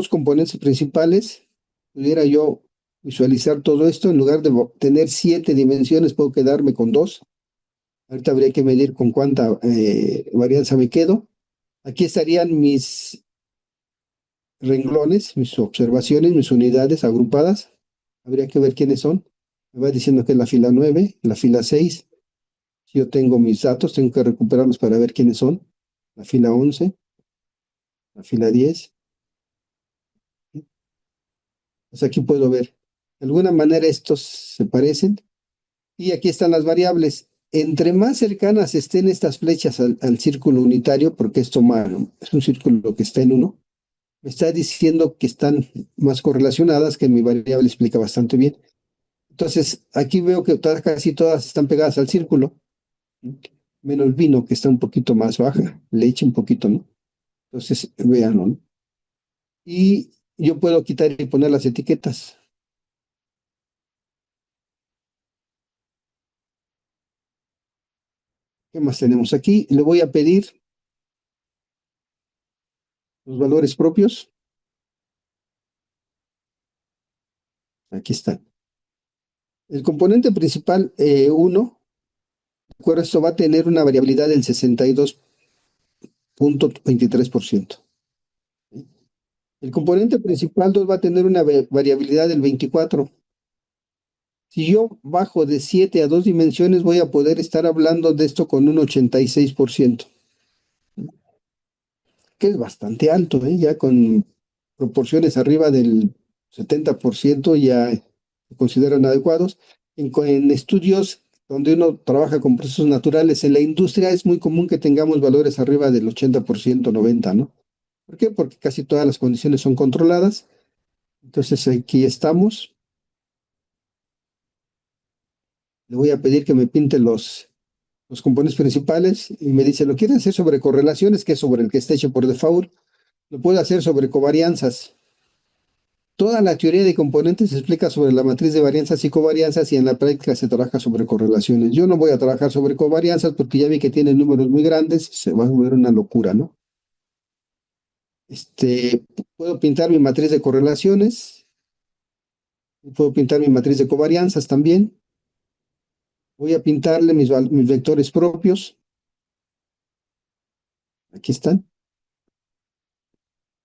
componentes principales pudiera yo visualizar todo esto. En lugar de tener 7 dimensiones, puedo quedarme con dos. Ahorita habría que medir con cuánta varianza me quedo. Aquí estarían mis renglones, mis observaciones, mis unidades agrupadas. Habría que ver quiénes son. Me va diciendo que es la fila 9, la fila 6. Si yo tengo mis datos, tengo que recuperarlos para ver quiénes son. La fila 11, la fila 10. Pues aquí puedo ver. De alguna manera estos se parecen. Y aquí están las variables. Entre más cercanas estén estas flechas al círculo unitario, porque esto es un círculo que está en uno, me está diciendo que están más correlacionadas, que mi variable explica bastante bien. Entonces, aquí veo que casi todas están pegadas al círculo, menos vino, que está un poquito más baja, leche un poquito, ¿no? Entonces, vean, ¿no? Y yo puedo quitar y poner las etiquetas. ¿Qué más tenemos aquí? Le voy a pedir los valores propios. Aquí están. El componente principal 1, recuerda, esto va a tener una variabilidad del 62,23%. El componente principal 2 va a tener una variabilidad del 24%. Si yo bajo de 7 a 2 dimensiones, voy a poder estar hablando de esto con un 86%, que es bastante alto, ¿eh? Ya con proporciones arriba del 70% ya se consideran adecuados. En estudios donde uno trabaja con procesos naturales, en la industria es muy común que tengamos valores arriba del 80%, 90%, ¿no? ¿Por qué? Porque casi todas las condiciones son controladas. Entonces aquí estamos. Le voy a pedir que me pinte los componentes principales y me dice, ¿lo quiere hacer sobre correlaciones, que es sobre el que está hecho por default? Lo puedo hacer sobre covarianzas. Toda la teoría de componentes se explica sobre la matriz de varianzas y covarianzas y en la práctica se trabaja sobre correlaciones. Yo no voy a trabajar sobre covarianzas porque ya vi que tiene números muy grandes, se va a volver una locura, ¿no? Puedo pintar mi matriz de correlaciones, puedo pintar mi matriz de covarianzas también. Voy a pintarle mis vectores propios. Aquí están.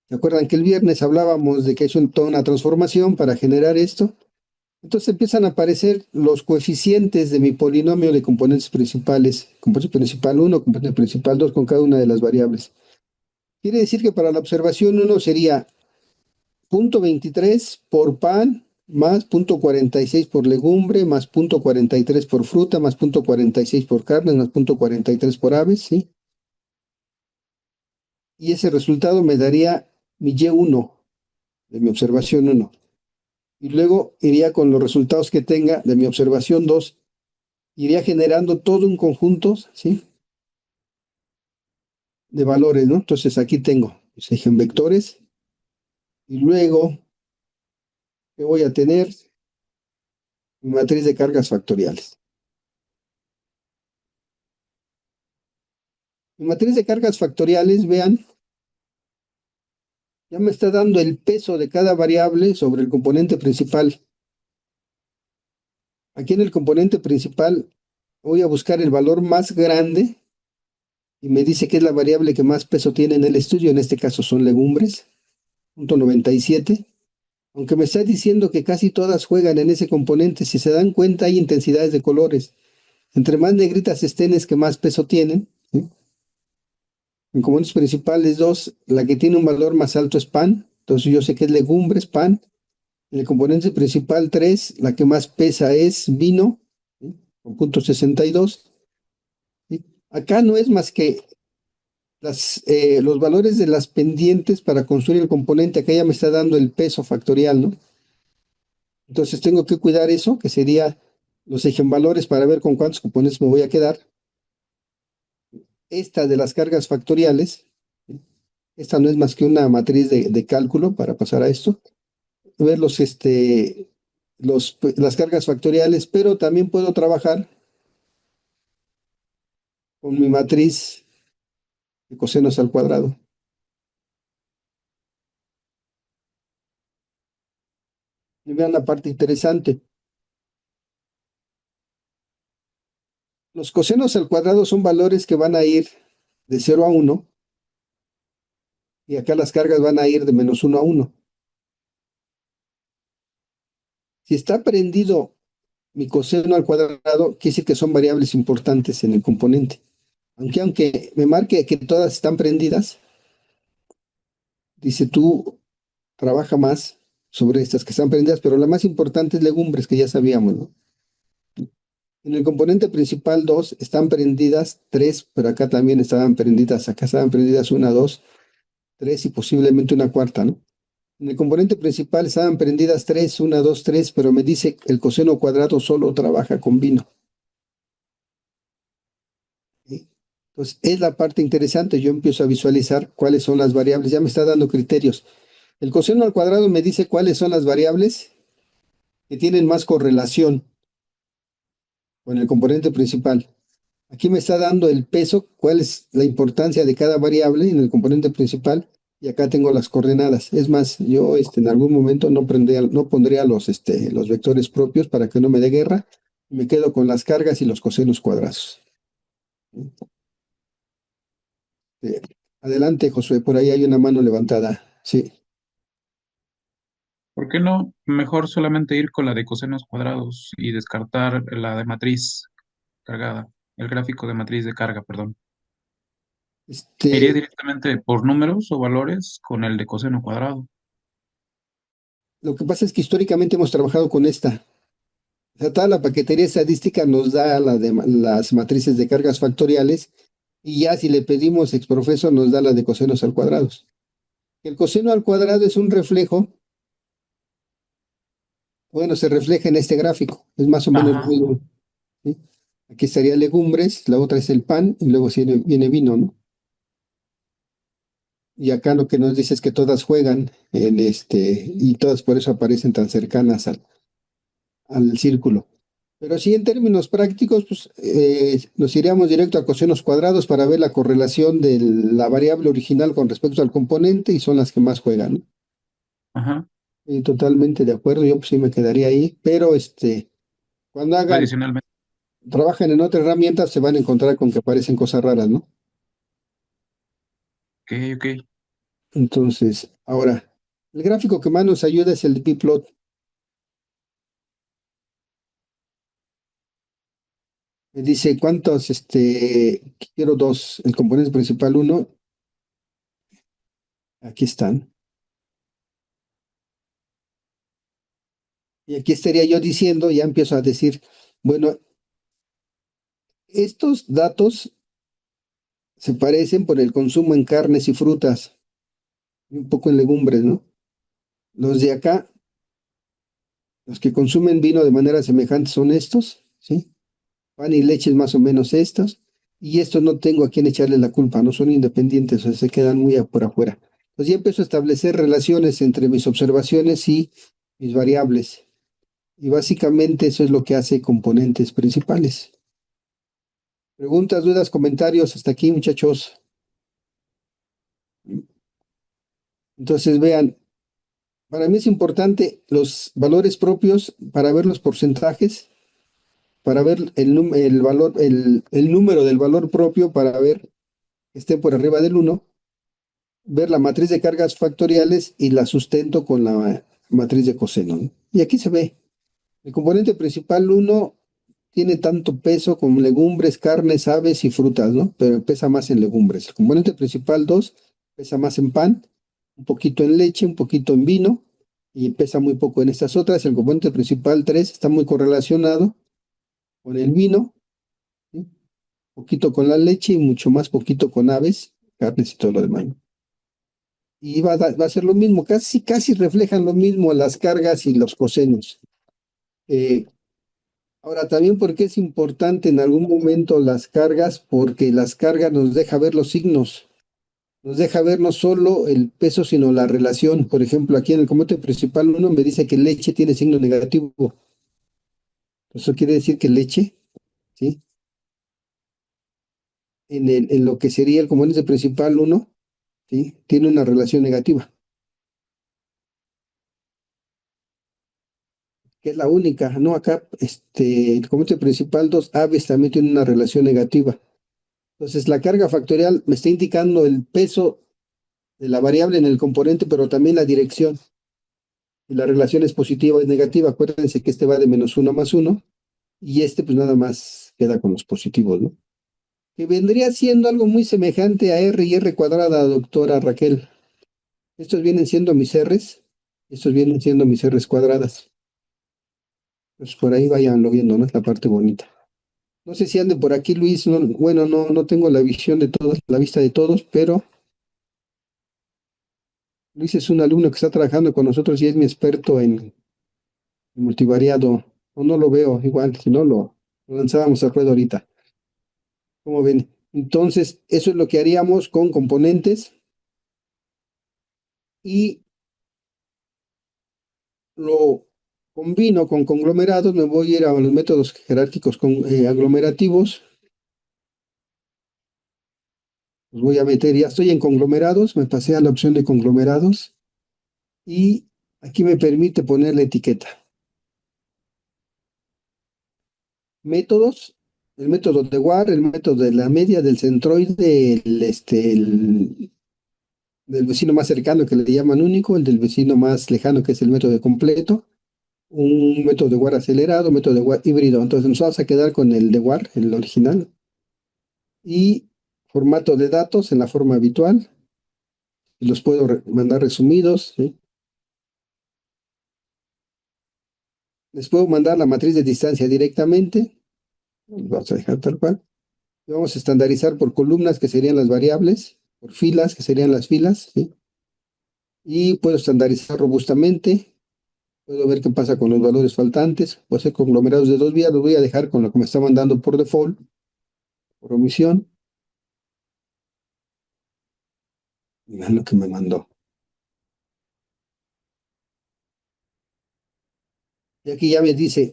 ¿Se acuerdan que el viernes hablábamos de que es toda una transformación para generar esto? Entonces empiezan a aparecer los coeficientes de mi polinomio de componentes principales, componente principal 1, componente principal 2, con cada una de las variables. Quiere decir que para la observación 1 sería 0,23 por pan, más 0,46 por legumbre, más 0,43 por fruta, más 0,46 por carne, más 0,43 por aves, ¿sí? Y ese resultado me daría mi Y1 de mi observación 1. Y luego iría con los resultados que tenga de mi observación 2, iría generando todo un conjunto, ¿sí? de valores, ¿no? Entonces aquí tengo los eigenvectores y luego, ¿qué voy a tener? Mi matriz de cargas factoriales. Mi matriz de cargas factoriales, vean, ya me está dando el peso de cada variable sobre el componente principal. Aquí en el componente principal voy a buscar el valor más grande y me dice que es la variable que más peso tiene en el estudio, en este caso son legumbres, punto 97. Aunque me está diciendo que casi todas juegan en ese componente, si se dan cuenta hay intensidades de colores. Entre más negritas estén es que más peso tienen, ¿sí? En componentes principales 2, la que tiene un valor más alto es pan, entonces yo sé que es legumbres, pan. En el componente principal 3, la que más pesa es vino, ¿sí? Con punto 62. ¿Sí? Acá no es más que los valores de las pendientes para construir el componente, acá ya me está dando el peso factorial, ¿no? Entonces tengo que cuidar eso, que sería los eigenvalores para ver con cuántos componentes me voy a quedar. Esta de las cargas factoriales, ¿sí? Esta no es más que una matriz de cálculo para pasar a esto. Ver las cargas factoriales, pero también puedo trabajar con mi matriz de cosenos al cuadrado. Y vean la parte interesante. Los cosenos al cuadrado son valores que van a ir de 0 a 1 y acá las cargas van a ir de -1 a 1. Si está prendido mi coseno al cuadrado, quiere decir que son variables importantes en el componente. Aunque me marque que todas están prendidas, dice tú trabaja más sobre estas que están prendidas, pero la más importante es legumbres, que ya sabíamos, ¿no? En el componente principal 2 están prendidas 3, pero acá también estaban prendidas, acá estaban prendidas una, 2, 3 y posiblemente una cuarta, ¿no? En el componente principal estaban prendidas 3, una, 2, 3, pero me dice que el coseno cuadrado solo trabaja con vino. ¿Sí? Entonces, es la parte interesante. Yo empiezo a visualizar cuáles son las variables. Ya me está dando criterios. El coseno al cuadrado me dice cuáles son las variables que tienen más correlación con el componente principal. Aquí me está dando el peso, cuál es la importancia de cada variable en el componente principal, y acá tengo las coordenadas. Es más, yo en algún momento no pondría los vectores propios para que no me dé guerra. Me quedo con las cargas y los cosenos cuadrados. Eh, Adelante, Josué, por ahí hay una mano levantada. Sí. ¿Por qué no mejor solamente ir con la de cosenos cuadrados y descartar la de matriz cargada, el gráfico de matriz de carga, perdón? Me iría Este, directamente por números o valores con el de coseno cuadrado. lo que pasa es que históricamente hemos trabajado con esta. O sea, toda la paquetería estadística nos da las matrices de cargas factoriales y ya si le pedimos exprofeso nos da la de cosenos al cuadrado. El coseno al cuadrado es un reflejo, bueno, se refleja en este gráfico, es más o menos lo Ajá. mismo, ¿sí? Aquí estaría legumbres, la otra es el pan y luego viene vino, ¿no? Y acá lo que nos dice es que todas juegan y todas por eso aparecen tan cercanas al círculo. Pero sí, en términos prácticos, pues nos iríamos directo a cosenos cuadrados para ver la correlación de la variable original con respecto al componente y son las que más juegan, ¿no? Ajá. Totalmente de acuerdo, yo pues sí me quedaría ahí, pero cuando Adicionalmente. trabajen en otra herramienta se van a encontrar con que aparecen cosas raras, ¿no? Ok, ok. Entonces, ahora, el gráfico que más nos ayuda es el de Pplot. Me dice cuántos, quiero dos, el componente principal uno, aquí están. Y aquí estaría yo diciendo, ya empiezo a decir, bueno, estos datos se parecen por el consumo en carnes y frutas, y un poco en legumbres, ¿no? Los de acá, los que consumen vino de manera semejante son estos, ¿sí? Pan y leche es más o menos estos. y esto no tengo a quién echarle la culpa, no son independientes, o sea, se quedan muy por afuera. Entonces ya empiezo a establecer relaciones entre mis observaciones y mis variables. Y básicamente eso es lo que hace componentes principales. Preguntas, dudas, comentarios, hasta aquí, muchachos. Entonces, vean, para mí es importante los valores propios para ver los porcentajes, para ver el valor, el número del valor propio, para ver que esté por arriba del uno, ver la matriz de cargas factoriales y la sustento con la matriz de coseno, ¿no? Y aquí se ve, el componente principal uno tiene tanto peso como legumbres, carnes, aves y frutas, ¿no? Pero pesa más en legumbres. El componente principal 2 pesa más en pan, un poquito en leche, un poquito en vino y pesa muy poco en estas otras. El componente principal 3 está muy correlacionado con el vino, ¿sí? Poquito con la leche y mucho más poquito con aves, carnes y todo lo demás. Y va a ser lo mismo, casi reflejan lo mismo las cargas y los cosenos. Eh, Ahora, también porque es importante en algún momento las cargas, porque las cargas nos deja ver los signos, nos deja ver no solo el peso, sino la relación. Por ejemplo, aquí en el componente principal uno me dice que leche tiene signo negativo. Eso quiere decir que leche, ¿sí? En lo que sería el componente principal uno, ¿sí? Tiene una relación negativa, que es la única, ¿no? Acá, el componente principal 2 aves también tiene una relación negativa. Entonces, la carga factorial me está indicando el peso de la variable en el componente, pero también la dirección. Y la relación es positiva o es negativa. Acuérdense que este va de -1 a +1 y este pues nada más queda con los positivos, ¿no? Que vendría siendo algo muy semejante a R y R cuadrada, doctora Raquel. Estos vienen siendo mis R's, estos vienen siendo mis R's cuadradas. Pues por ahí vayanlo viendo, ¿no? Es la parte bonita. No sé si ande por aquí Luis, no, bueno, no tengo la visión de todos, la vista de todos, pero Luis es un alumno que está trabajando con nosotros y es mi experto en multivariado. No lo veo igual, si no lo lanzábamos al ruedo ahorita. ¿Cómo ven? Entonces, eso es lo que haríamos con componentes y lo combino con conglomerados. Me voy a ir a los métodos jerárquicos aglomerativos. Los voy a meter, ya estoy en conglomerados, me pasé a la opción de conglomerados y aquí me permite poner la etiqueta. Métodos, el método de War, el método de la media, del centroide, del vecino más cercano que le llaman único, el del vecino más lejano que es el método de completo, un método de War acelerado, método de War híbrido. Entonces nos vamos a quedar con el de War, el original, y formato de datos en la forma habitual. Y los puedo mandar resumidos, ¿sí? Les puedo mandar la matriz de distancia directamente. Vamos a dejar tal cual. Y vamos a estandarizar por columnas, que serían las variables, por filas, que serían las filas, ¿sí? Y puedo estandarizar robustamente. Puedo ver qué pasa con los valores faltantes. Puedo hacer conglomerados de dos vías. Los voy a dejar con lo que me está mandando por default, por omisión. Vean lo que me mandó. Y aquí ya me dice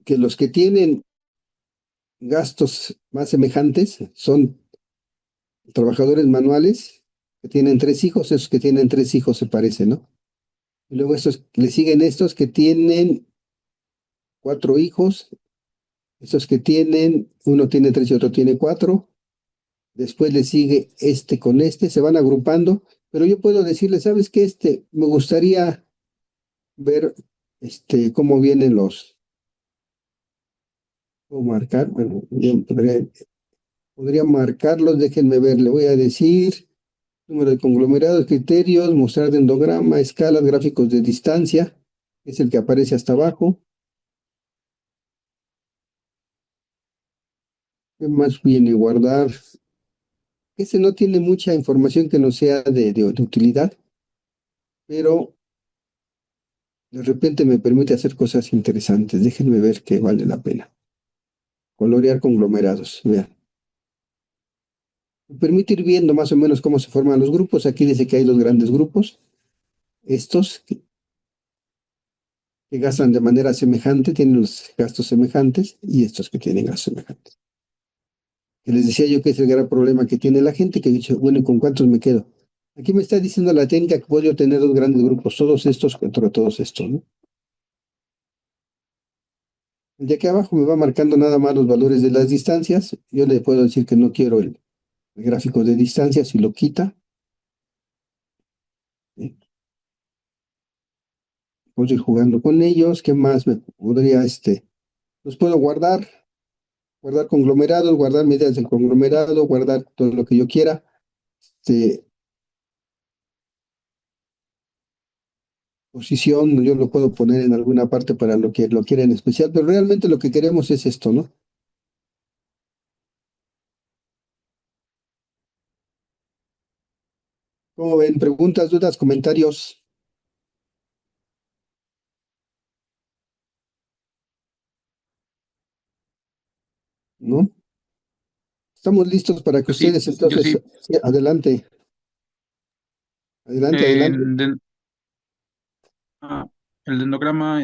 que los que tienen gastos más semejantes son trabajadores manuales que tienen tres hijos. Esos que tienen tres hijos se parecen, ¿no? Y luego estos, le siguen estos que tienen cuatro hijos. Estos que tienen, uno tiene tres y otro tiene cuatro. Después le sigue este con este, se van agrupando, pero yo puedo decirle, ¿sabes qué? Me gustaría ver cómo vienen o marcar, bueno, yo podría marcarlos, déjenme ver, le voy a decir número de conglomerados, criterios, mostrar dendrograma, escalas, gráficos de distancia, es el que aparece hasta abajo. ¿Qué más viene? Guardar. Ese no tiene mucha información que no sea de utilidad, pero de repente me permite hacer cosas interesantes. Déjenme ver que vale la pena. Colorear conglomerados, vean. Me permite ir viendo más o menos cómo se forman los grupos. Aquí dice que hay dos grandes grupos, estos que gastan de manera semejante, tienen los gastos semejantes, y estos que tienen gastos semejantes. Que les decía yo que es el gran problema que tiene la gente, que ha dicho, bueno, ¿y con cuántos me quedo? Aquí me está diciendo la técnica que puedo tener dos grandes grupos, todos estos contra todos estos, ¿no? El de aquí abajo me va marcando nada más los valores de las distancias. Yo le puedo decir que no quiero el gráfico de distancias y lo quita. ¿Sí? Puedo ir jugando con ellos. ¿Qué más me podría, los puedo guardar, guardar conglomerados, guardar medidas del conglomerado, guardar todo lo que yo quiera. Este, posición, yo lo puedo poner en alguna parte para lo que lo quiera en especial, pero realmente lo que queremos es esto, ¿no? ¿Cómo ven? Preguntas, dudas, comentarios, ¿no? Estamos listos para que Pues sí, ustedes yo entonces, sí. sí, adelante, adelante, adelante. En den- el dendrograma,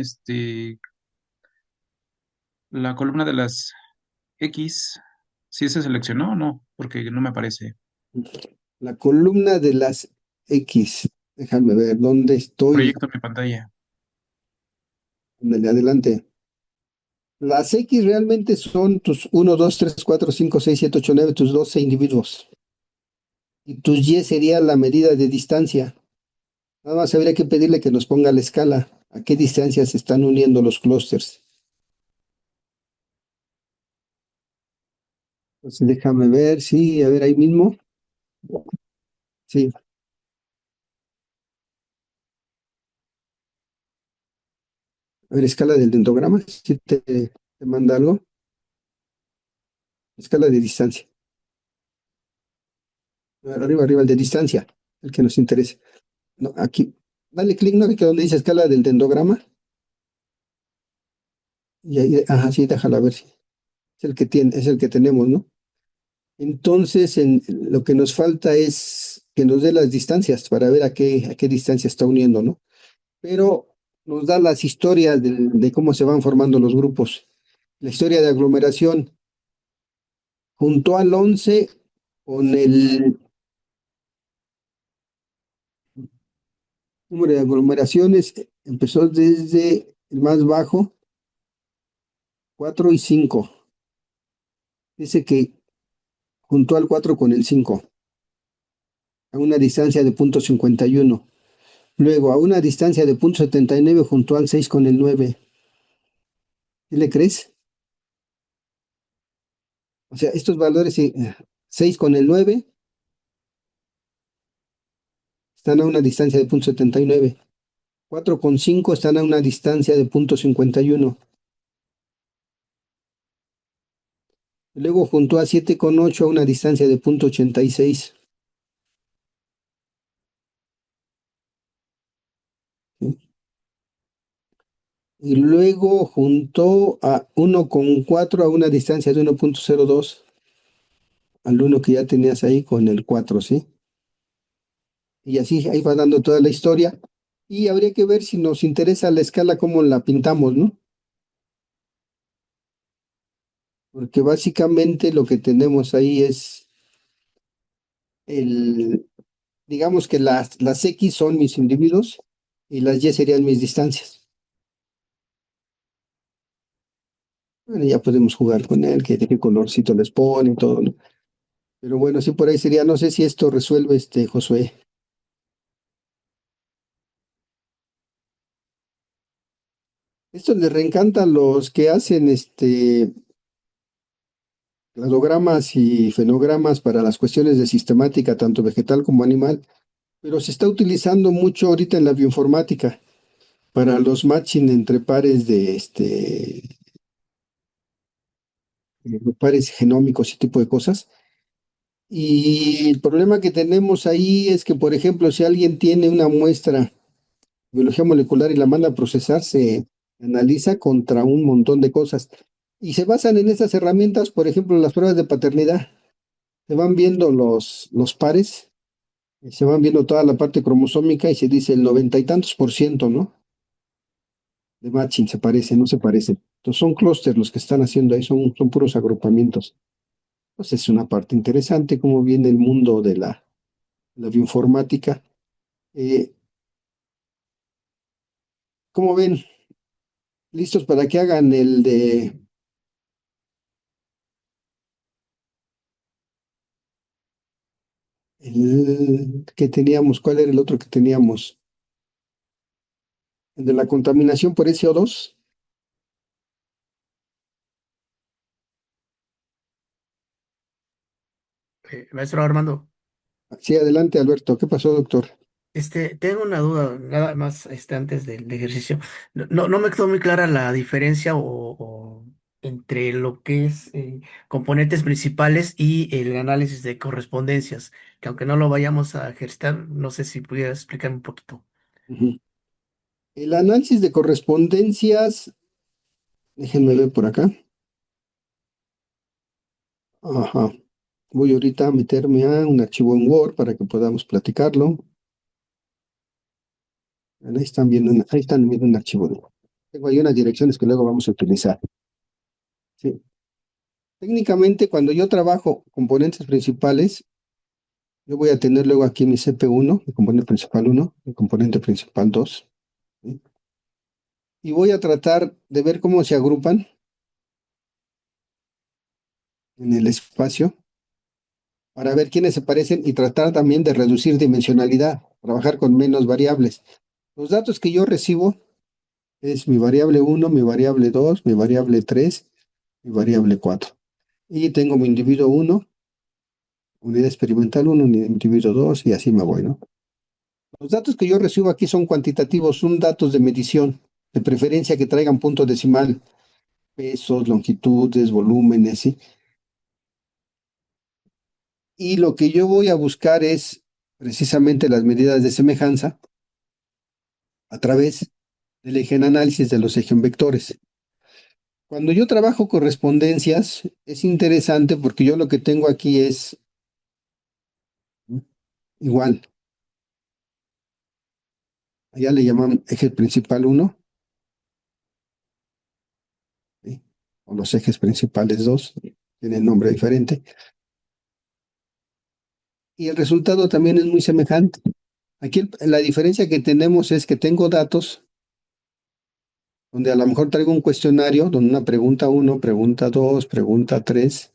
la columna de las X, ¿sí se seleccionó o no? Porque no me aparece. La columna de las X, déjame ver dónde estoy. Proyecto mi pantalla. Ándale, adelante. Las X realmente son tus 1, 2, 3, 4, 5, 6, 7, 8, 9, tus 12 individuos. Y tus Y sería la medida de distancia. Nada más habría que pedirle que nos ponga la escala. ¿A qué distancia se están uniendo los clústeres? Entonces déjame ver, sí, a ver ahí mismo. Sí, a ver, escala del dendrograma. Si te manda algo. Escala de distancia. A ver, arriba, arriba, el de distancia, el que nos interesa. No, aquí. Dale clic, ¿no? Que donde dice escala del dendrograma. Y ahí, ajá, sí, déjala ver. Es el que tiene, es el que tenemos, ¿no? Entonces, lo que nos falta es que nos dé las distancias para ver a qué distancia está uniendo, ¿no? Pero nos da las historias de cómo se van formando los grupos. La historia de aglomeración juntó al 11 con el número de aglomeraciones, empezó desde el más bajo, 4 y 5. Dice que juntó al 4 con el 5 a una distancia de 0,51. Luego, a una distancia de 0,79 juntó al 6 con el 9. ¿Qué le crees? O sea, estos valores, 6 con el 9 están a una distancia de 0,79. 4 con 5 están a una distancia de 0,51. Luego juntó a 7 con 8 a una distancia de 0,86. ¿Sí? Y luego juntó a 1 con 4 a una distancia de 1,02 al uno que ya tenías ahí con el 4, ¿sí? Y así ahí va dando toda la historia. Y habría que ver si nos interesa la escala, cómo la pintamos, ¿no? Porque básicamente lo que tenemos ahí es digamos que las X son mis individuos y las Y serían mis distancias. Bueno, ya podemos jugar con él, que de qué colorcito les pone y todo, ¿no? Pero bueno, sí, por ahí sería, no sé si esto resuelve Josué. Esto les reencanta a los que hacen cladogramas y fenogramas para las cuestiones de sistemática, tanto vegetal como animal, pero se está utilizando mucho ahorita en la bioinformática para los matching entre pares pares genómicos y tipo de cosas. Y el problema que tenemos ahí es que, por ejemplo, si alguien tiene una muestra de biología molecular y la manda a procesar, se analiza contra un montón de cosas. Y se basan en estas herramientas, por ejemplo, las pruebas de paternidad. Se van viendo los pares, y se van viendo toda la parte cromosómica y se dice el noventa y tantos por ciento, ¿no? De matching se parece, no se parece. Entonces son clústeres los que están haciendo ahí, son puros agrupamientos. Entonces es una parte interesante cómo viene el mundo de la bioinformática. Eh, ¿Cómo ven? ¿Listos para que hagan el que teníamos? ¿Cuál era el otro que teníamos? El de la contaminación por SO2. Maestro Armando, Sí, adelante, Alberto. ¿Qué pasó, doctor? tengo una duda, nada más antes del ejercicio. No me quedó muy clara la diferencia entre lo que es componentes principales y el análisis de correspondencias, que aunque no lo vayamos a ejercitar, no sé si pudiera explicarme un poquito. Ujú. El análisis de correspondencias, déjenme ver por acá. Ajá. Voy ahorita a meterme a un archivo en Word para que podamos platicarlo. Ahí están viendo, ahí están viendo un archivo de Word. Tengo ahí unas direcciones que luego vamos a utilizar. Sí. Técnicamente, cuando yo trabajo componentes principales, yo voy a tener luego aquí mi CP1, mi componente principal 1, mi componente principal 2, ¿sí? Y voy a tratar de ver cómo se agrupan en el espacio para ver quiénes se parecen y tratar también de reducir dimensionalidad, trabajar con menos variables. Los datos que yo recibo es mi variable 1, mi variable 2, mi variable 3, mi variable 4. Y tengo mi individuo 1, unidad experimental 1, unidad individuo 2 y así me voy, ¿no? Los datos que yo recibo aquí son cuantitativos, son datos de medición, de preferencia que traigan punto decimal, pesos, longitudes, volúmenes, ¿sí? Y lo que yo voy a buscar es precisamente las medidas de semejanza a través del eje en análisis de los vectores. Cuando yo trabajo correspondencias, es interesante porque yo lo que tengo aquí es igual. Allá le llaman eje principal 1, ¿sí? O los ejes principales 2, tienen nombre diferente. Y el resultado también es muy semejante. Aquí la diferencia que tenemos es que tengo datos donde a lo mejor traigo un cuestionario, donde una pregunta 1, pregunta 2, pregunta 3,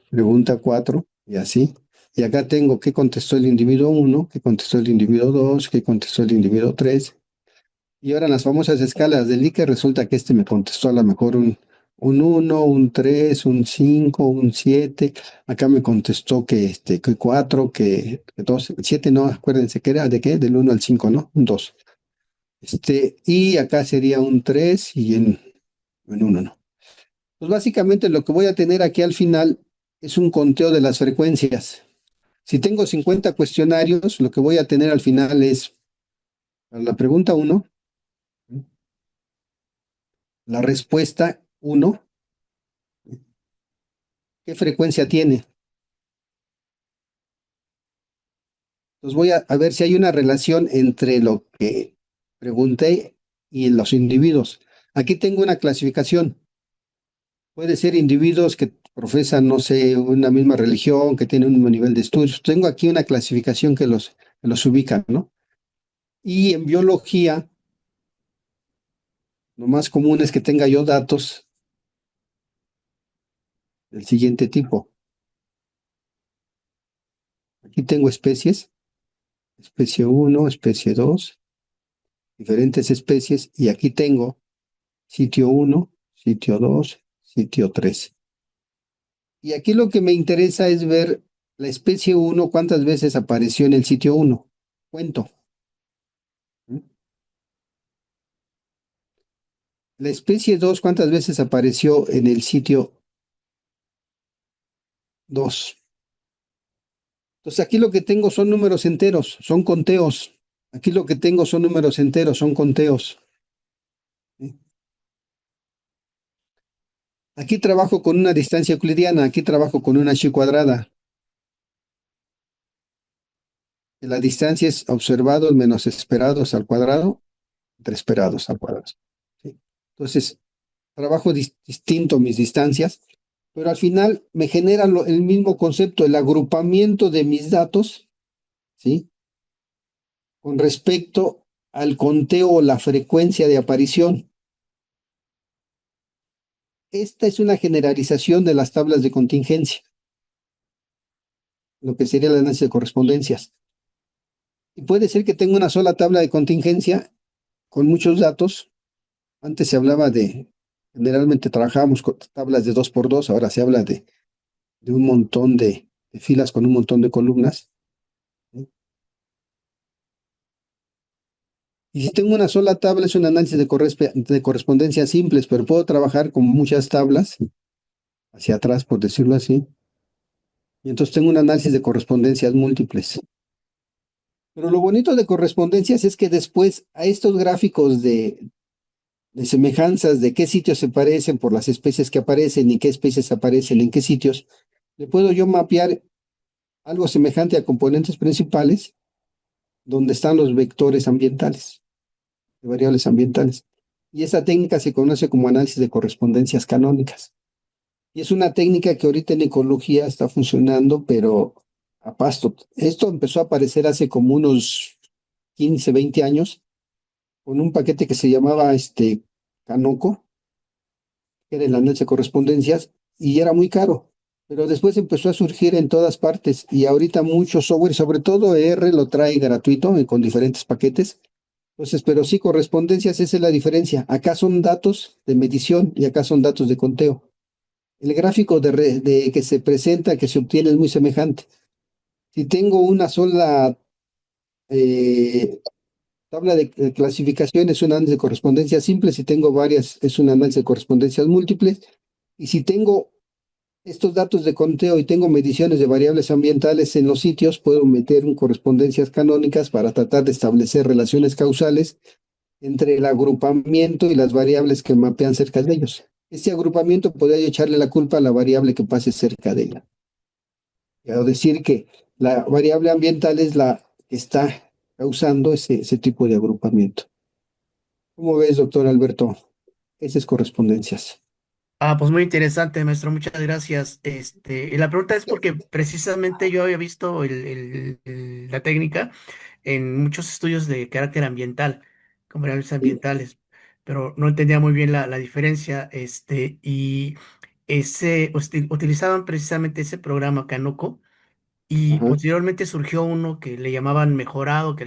pregunta 4 y así. Y acá tengo qué contestó el individuo 1, qué contestó el individuo 2, qué contestó el individuo 3. Y ahora en las famosas escalas del Likert resulta que este me contestó a lo mejor un 1, un 3, un 5, un 7. Acá me contestó que 4, que 2, 7 no, acuérdense que era de qué, del 1 al 5, ¿no? Un 2. Y acá sería un 3 y en 1 no. Pues básicamente lo que voy a tener aquí al final es un conteo de las frecuencias. Si tengo 50 cuestionarios, lo que voy a tener al final es, para la pregunta 1, la respuesta 1, ¿qué frecuencia tiene? Entonces voy a ver si hay una relación entre lo que pregunté y los individuos. Aquí tengo una clasificación. Puede ser individuos que profesan, no sé, una misma religión, que tienen un mismo nivel de estudios. Tengo aquí una clasificación que los ubica, ¿no? Y en biología, lo más común es que tenga yo datos del siguiente tipo. Aquí tengo especies, especie 1, especie 2, diferentes especies, y aquí tengo sitio 1, sitio 2, sitio 3. Y aquí lo que me interesa es ver la especie 1 cuántas veces apareció en el sitio 1. Cuento. La especie 2 cuántas veces apareció en el sitio 2. Entonces aquí lo que tengo son números enteros, son conteos. Aquí lo que tengo son números enteros, son conteos. ¿Sí? Aquí trabajo con una distancia euclidiana, aquí trabajo con una chi cuadrada. que la distancia es observados menos esperados al cuadrado, entre esperados al cuadrado. ¿Sí? Entonces, trabajo distinto mis distancias, pero al final me genera el mismo concepto, el agrupamiento de mis datos, ¿sí? Con respecto al conteo o la frecuencia de aparición. Esta es una generalización de las tablas de contingencia, lo que sería el análisis de correspondencias. Y puede ser que tenga una sola tabla de contingencia con muchos datos. Antes se hablaba generalmente trabajábamos con tablas de 2 por 2, ahora se habla de un montón de filas con un montón de columnas. ¿Sí? Y si tengo una sola tabla, es un análisis de correspondencias simples, pero puedo trabajar con muchas tablas hacia atrás, por decirlo así. Y entonces tengo un análisis de correspondencias múltiples. Pero lo bonito de correspondencias es que después a estos gráficos de semejanzas, de qué sitios se parecen por las especies que aparecen y qué especies aparecen en qué sitios, le puedo yo mapear algo semejante a componentes principales, donde están los vectores ambientales, de variables ambientales. Y esa técnica se conoce como análisis de correspondencias canónicas. Y es una técnica que ahorita en ecología está funcionando, pero a pasto. Esto empezó a aparecer hace como unos 15, 20 años, con un paquete que se llamaba Canoco, que era el análisis de correspondencias, y era muy caro. Pero después empezó a surgir en todas partes y ahorita mucho software, sobre todo R, lo trae gratuito con diferentes paquetes. Entonces, pero sí, correspondencias, esa es la diferencia. Acá son datos de medición y acá son datos de conteo. El gráfico de que se presenta, que se obtiene, es muy semejante. Si tengo una sola eh, tabla de clasificación, es un análisis de correspondencia simple. Si tengo varias, es un análisis de correspondencias múltiples. Y si tengo estos datos de conteo y tengo mediciones de variables ambientales en los sitios, puedo meter un correspondencias canónicas para tratar de establecer relaciones causales entre el agrupamiento y las variables que mapean cerca de ellos. Este agrupamiento podría yo echarle la culpa a la variable que pase cerca de ella. O decir que la variable ambiental es la que está causando ese tipo de agrupamiento. ¿Cómo ves, doctor Alberto? Esas correspondencias. Pues muy interesante, maestro, muchas gracias. Y la pregunta es porque precisamente yo había visto la técnica en muchos estudios de carácter ambiental, como variables Sí, ambientales, pero no entendía muy bien la diferencia, y utilizaban precisamente ese programa Canoco, y ajá. posteriormente surgió uno que le llamaban mejorado, que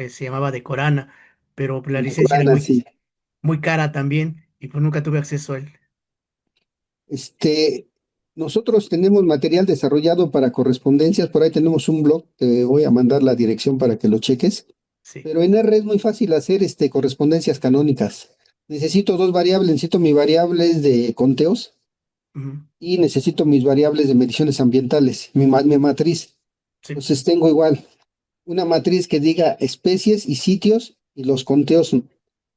se llamaba Decorana, pero la De licencia era Corana, sí. muy cara también, y pues nunca tuve acceso a él. Este, nosotros tenemos material desarrollado para correspondencias, por ahí tenemos un blog, te voy a mandar la dirección para que lo cheques, Sí. pero en R es muy fácil hacer correspondencias canónicas. Necesito dos variables, necesito mis variables de conteos Ujú. y necesito mis variables de mediciones ambientales, mi matriz. Sí. Entonces tengo igual una matriz que diga especies y sitios y los conteos,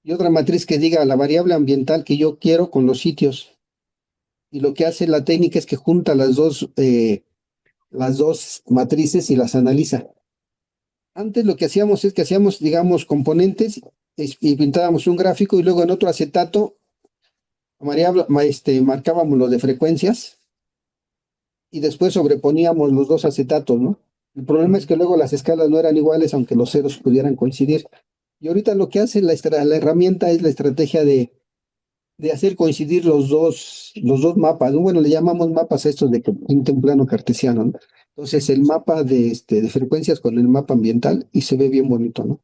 y otra matriz que diga la variable ambiental que yo quiero con los sitios. Y lo que hace la técnica es que junta las dos matrices y las analiza. Antes lo que hacíamos es que hacíamos, digamos, componentes y pintábamos un gráfico y luego en otro acetato marcábamos lo de frecuencias y después sobreponíamos los dos acetatos, ¿no? El problema es Ujú. que luego las escalas no eran iguales, aunque los ceros pudieran coincidir. Y ahorita lo que hace la herramienta es la estrategia de hacer coincidir los dos mapas, ¿no? Bueno, le llamamos mapas a estos de que pinta un plano cartesiano, ¿no? Entonces, Sí. el mapa de frecuencias con el mapa ambiental y se ve bien bonito, ¿no?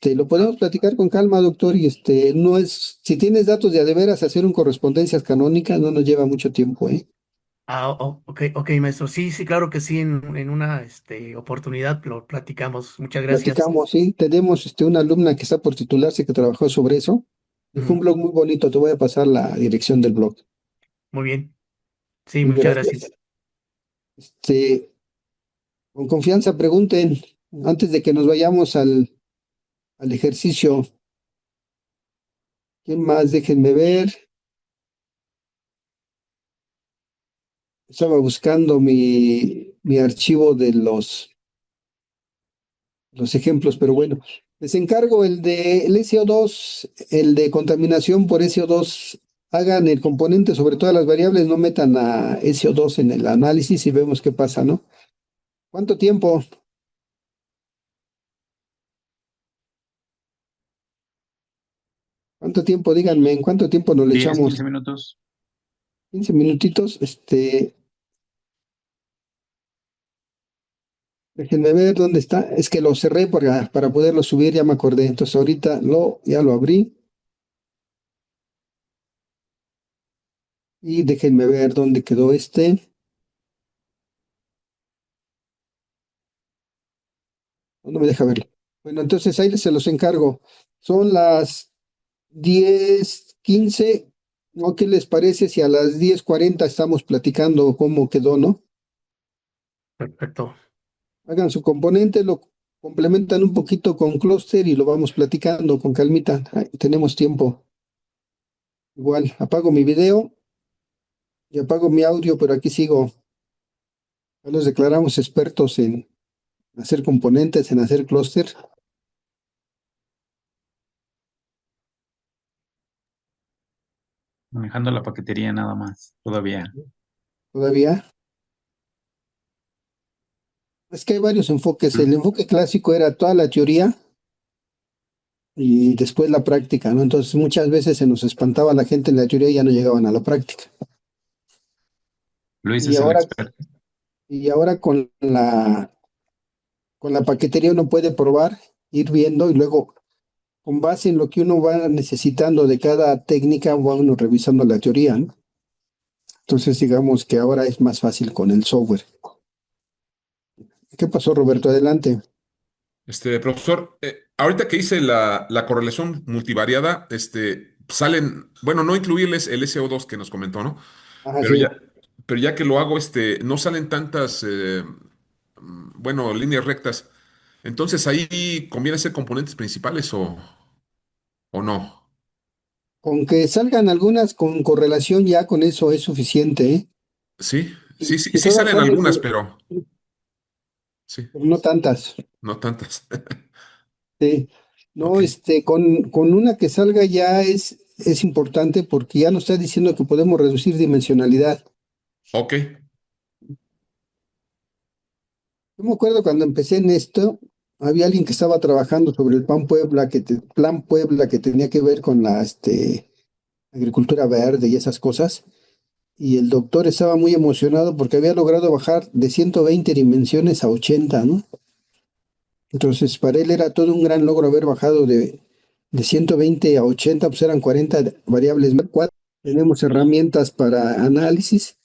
Lo Ah, podemos platicar con calma, doctor, y no es, si tienes datos de a de veras, hacer un correspondencias canónicas no nos lleva mucho tiempo, ¿eh? ok, ok, maestro. Sí, sí, claro que sí, en una oportunidad lo platicamos. Muchas gracias. Platicamos, sí, tenemos una alumna que está por titularse que trabajó sobre eso. Dejó un Ujú. blog muy bonito, te voy a pasar la dirección del blog. Muy bien. Sí, Mil muchas gracias. gracias. Con confianza pregunten antes de que nos vayamos al ejercicio. ¿Quién más? Déjenme ver. Estaba buscando mi archivo los ejemplos, pero bueno, les encargo el de el SO2, el de contaminación por SO2. Hagan el componente sobre todas las variables, no metan a SO2 en el análisis y vemos qué pasa, ¿no? ¿Cuánto tiempo? ¿Cuánto tiempo? Díganme, ¿en cuánto tiempo nos le 10, echamos? 15 minutos. 15 minutitos. Déjenme ver dónde está. Es que lo cerré para poderlo subir, ya me acordé. Entonces ahorita ya lo abrí y déjenme ver dónde quedó este. No me deja verlo. Bueno, entonces ahí se los encargo. Son las 10:15. ¿No? ¿Qué les parece si a las 10:40 estamos platicando cómo quedó, no? Perfecto. Hagan su componente, lo complementan un poquito con clúster y lo vamos platicando con calmita. Ay, tenemos tiempo. Igual, apago mi video y apago mi audio, pero aquí sigo. Ya nos declaramos expertos en hacer componentes, en hacer clúster. Manejando la paquetería nada más, todavía. Todavía. Es que hay varios enfoques. El enfoque clásico era toda la teoría y después la práctica, ¿no? Entonces muchas veces se nos espantaba la gente en la teoría y ya no llegaban a la práctica. Luis Y es el ahora, experto. y ahora con la paquetería uno puede probar, ir viendo y luego con base en lo que uno va necesitando de cada técnica va uno revisando la teoría, ¿no? Entonces digamos que ahora es más fácil con el software. ¿Qué pasó, Roberto? Adelante. Profesor, ahorita que hice la correlación multivariada, salen, bueno, no incluirles el SO2 que nos comentó, ¿no? Ah, Pero sí. ya, pero ya que lo hago, no salen tantas, bueno, líneas rectas. Entonces ahí conviene hacer componentes principales o no. Con que salgan algunas con correlación ya con eso es suficiente, ¿eh? Sí, sí, Y sí, si sí todas salen salen, algunas, pero sí, pero no tantas. no tantas. Sí. Ok, No, con una que salga ya es importante porque ya nos está diciendo que podemos reducir dimensionalidad. ok, Yo me acuerdo cuando empecé en esto, había alguien que estaba trabajando sobre el Plan Puebla, que tenía que ver con la agricultura verde y esas cosas. Y el doctor estaba muy emocionado porque había logrado bajar de 120 dimensiones a 80, ¿no? Entonces, para él era todo un gran logro haber bajado de 120 a 80, pues eran 40 variables más. Tenemos herramientas para análisis.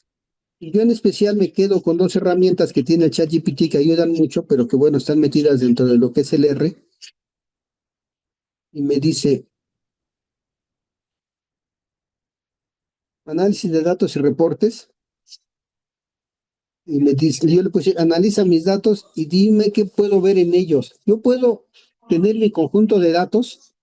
Y yo en especial me quedo con dos herramientas que tiene el ChatGPT que ayudan mucho, pero que bueno, están metidas dentro de lo que es el R. Y me dice, análisis de datos y reportes. Y me dice, yo le puse, analiza mis datos y dime qué puedo ver en ellos. Yo puedo tener mi conjunto de datos,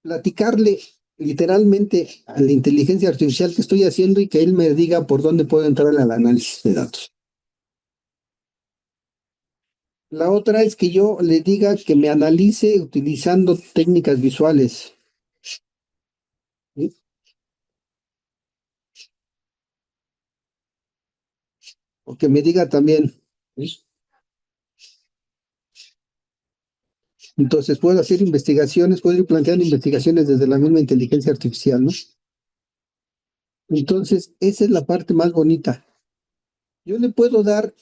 platicarle literalmente a la inteligencia artificial que estoy haciendo y que él me diga por dónde puedo entrar al análisis de datos. La otra es que yo le diga que me analice utilizando técnicas visuales, ¿sí? O que me diga también, ¿sí? Entonces puedo hacer investigaciones, puedo ir planteando investigaciones desde la misma inteligencia artificial, ¿no? Entonces, esa es la parte más bonita. Yo le puedo dar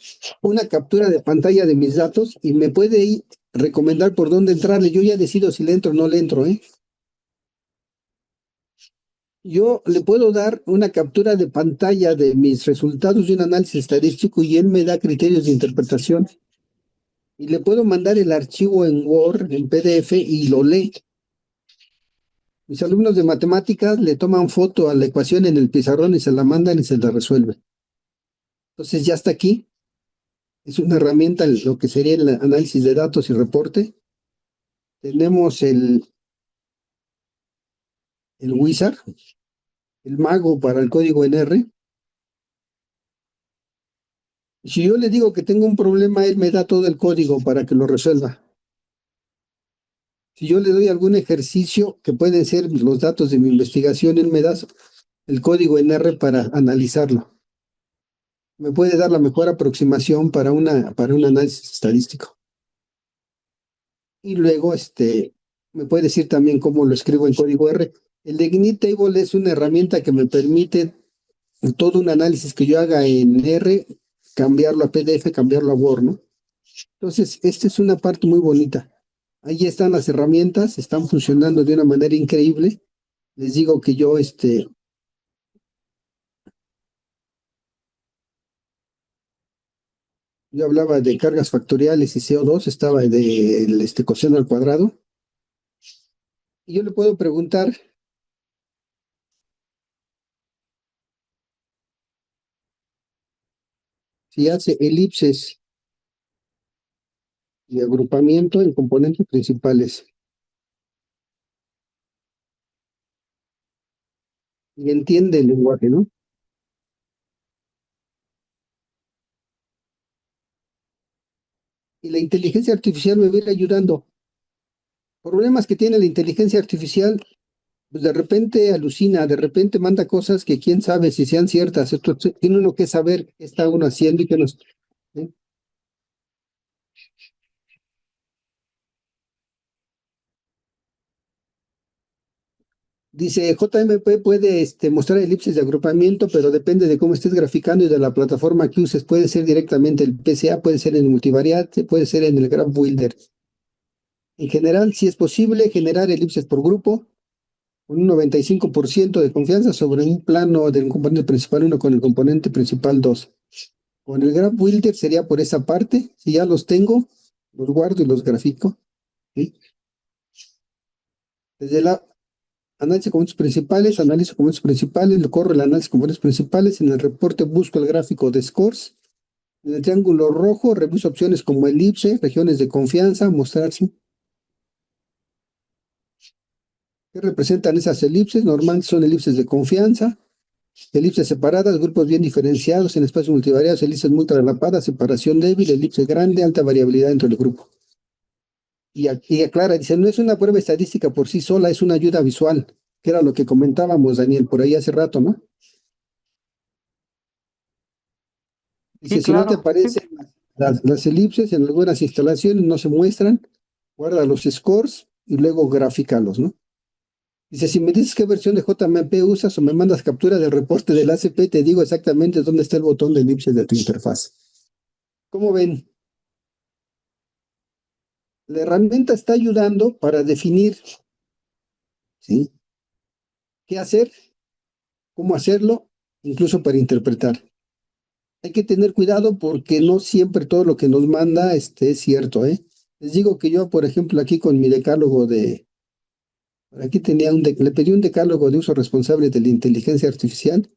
una captura de pantalla de mis datos y me puede ir recomendar por dónde entrarle. Yo ya decido si le entro o no le entro, ¿eh? Yo le puedo dar una captura de pantalla de mis resultados de un análisis estadístico y él me da criterios de interpretación. Y le puedo mandar el archivo en Word, en PDF y lo lee. Mis alumnos de matemáticas le toman foto a la ecuación en el pizarrón y se la mandan y se la resuelve. Entonces ya está aquí. Es una herramienta en lo que sería el análisis de datos y reporte. Tenemos el Wizard, el mago para el código en R. Si yo le digo que tengo un problema, él me da todo el código para que lo resuelva. Si yo le doy algún ejercicio que pueden ser los datos de mi investigación, él me da el código en R para analizarlo. Me puede dar la mejor aproximación para un análisis estadístico. Y luego, me puede decir también cómo lo escribo en código R. El de Ignite Table es una herramienta que me permite todo un análisis que yo haga en R, cambiarlo a PDF, cambiarlo a Word, ¿no? Entonces, esta es una parte muy bonita. Ahí están las herramientas, están funcionando de una manera increíble. Les digo que yo hablaba de cargas factoriales y CO2, estaba de coseno al cuadrado. Y yo le puedo preguntar si hace elipses de agrupamiento en componentes principales. Y entiende el lenguaje, ¿no? Y la inteligencia artificial me va a ir ayudando. Problemas que tiene la inteligencia artificial, pues de repente alucina, de repente manda cosas que quién sabe si sean ciertas. Esto tiene uno que saber qué está uno haciendo y qué no. ¿Eh? Dice, JMP puede mostrar elipses de agrupamiento, pero depende de cómo estés graficando y de la plataforma que uses. Puede ser directamente el PCA, puede ser en el multivariate, puede ser en el Graph Builder. En general, si es posible generar elipses por grupo, con un 95% de confianza sobre un plano del componente principal 1 con el componente principal 2. Con el Graph Builder sería por esa parte. Si ya los tengo, los guardo y los grafico. ¿Sí? Desde la análisis de componentes principales, analizo componentes principales, lo corro el análisis de componentes principales. En el reporte busco el gráfico de scores. En el triángulo rojo reviso opciones como elipse, regiones de confianza, mostrarse. ¿Qué representan esas elipses? Normalmente son elipses de confianza. Elipses separadas, grupos bien diferenciados en espacios multivariados, elipses muy traslapadas, separación débil, elipse grande, alta variabilidad dentro del grupo. Y aquí aclara, dice, no es una prueba estadística por sí sola, es una ayuda visual, que era lo que comentábamos, Daniel, por ahí hace rato, ¿no? Dice, Sí, si no te claro, sí. aparecen las elipses en algunas instalaciones, no se muestran, guarda los scores y luego grafícalos, ¿no? Dice, si me dices qué versión de JMP usas o me mandas captura del reporte del ACP, te digo exactamente dónde está el botón de elipses de tu interfaz. ¿Cómo ven? La herramienta está ayudando para definir, ¿sí?, qué hacer, cómo hacerlo, incluso para interpretar. Hay que tener cuidado porque no siempre todo lo que nos manda es cierto, ¿eh? Les digo que yo, por ejemplo, aquí con mi decálogo aquí tenía le pedí un decálogo de uso responsable de la inteligencia artificial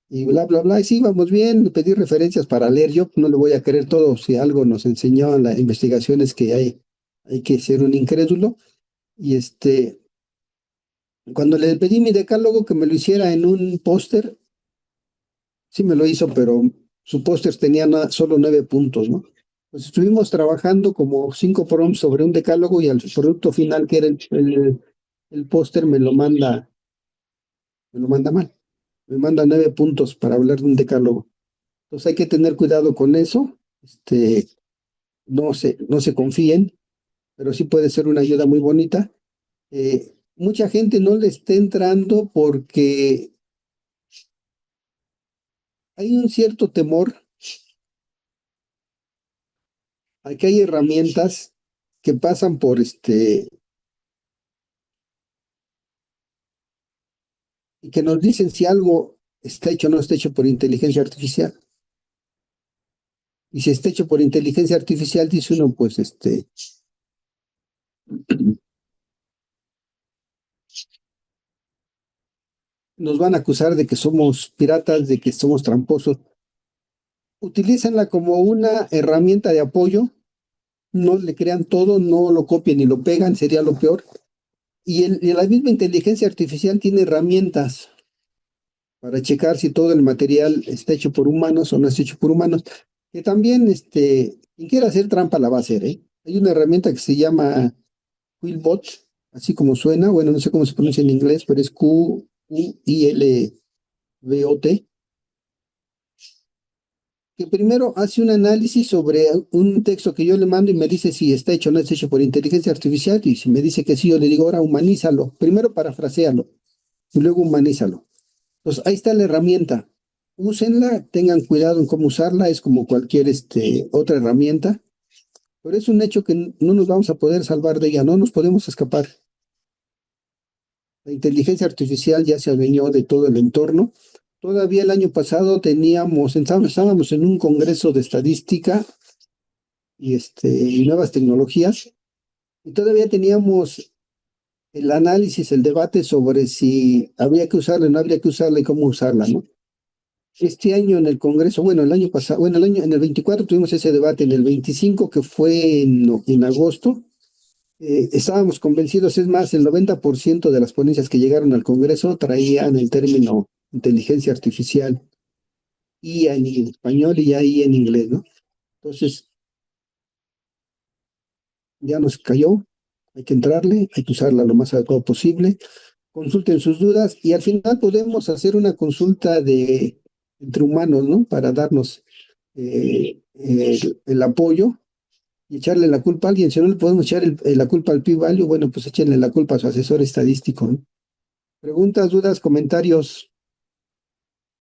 y bla, bla, bla, y sí, vamos bien, le pedí referencias para leer, yo no le voy a creer todo, si algo nos enseñó en la investigación es que hay que ser un incrédulo, y cuando le pedí mi decálogo que me lo hiciera en un póster, sí me lo hizo, pero su póster tenía solo 9 puntos, ¿no? Pues estuvimos trabajando como 5 prompts sobre un decálogo y al producto final, que era el póster, me lo manda mal. Me manda 9 puntos para hablar de un decálogo. Entonces hay que tener cuidado con eso. No se confíen, pero sí puede ser una ayuda muy bonita. Mucha gente no le está entrando porque hay un cierto temor a que hay herramientas que pasan por y que nos dicen si algo está hecho o no está hecho por inteligencia artificial. Y si está hecho por inteligencia artificial, dice uno, pues nos van a acusar de que somos piratas, de que somos tramposos. Utilícenla como una herramienta de apoyo, no le crean todo, no lo copien ni lo pegan, sería lo peor. Y la misma inteligencia artificial tiene herramientas para checar si todo el material está hecho por humanos o no está hecho por humanos. Que también, quien quiera hacer trampa la va a hacer, ¿eh? Hay una herramienta que se llama Quillbot, así como suena, bueno, no sé cómo se pronuncia en inglés, pero es Qilbot, que primero hace un análisis sobre un texto que yo le mando y me dice si está hecho o no está hecho por inteligencia artificial, y si me dice que sí, yo le digo, ahora humanízalo, primero parafrasealo y luego humanízalo. Entonces, ahí está la herramienta. Úsenla, tengan cuidado en cómo usarla, es como cualquier otra herramienta, pero es un hecho que no nos vamos a poder salvar de ella, no nos podemos escapar. La inteligencia artificial ya se adueñó de todo el entorno. Todavía el año pasado estábamos en un congreso de estadística y nuevas tecnologías, y todavía teníamos el análisis, el debate sobre si habría que usarla, no habría que usarla y cómo usarla, ¿no? Este año en el Congreso, bueno, el año pasado, bueno, en el 24 tuvimos ese debate, en el 25, que fue en agosto, estábamos convencidos, es más, el 90% de las ponencias que llegaron al Congreso traían el término inteligencia artificial, IA en español y ya IA en inglés, ¿no? Entonces, ya nos cayó, hay que entrarle, hay que usarla lo más adecuado posible, consulten sus dudas y al final podemos hacer una consulta entre humanos, ¿no? Para darnos el apoyo y echarle la culpa a alguien. Si no le podemos echar la culpa al P-Value, bueno, pues échenle la culpa a su asesor estadístico, ¿no? Preguntas, dudas, comentarios.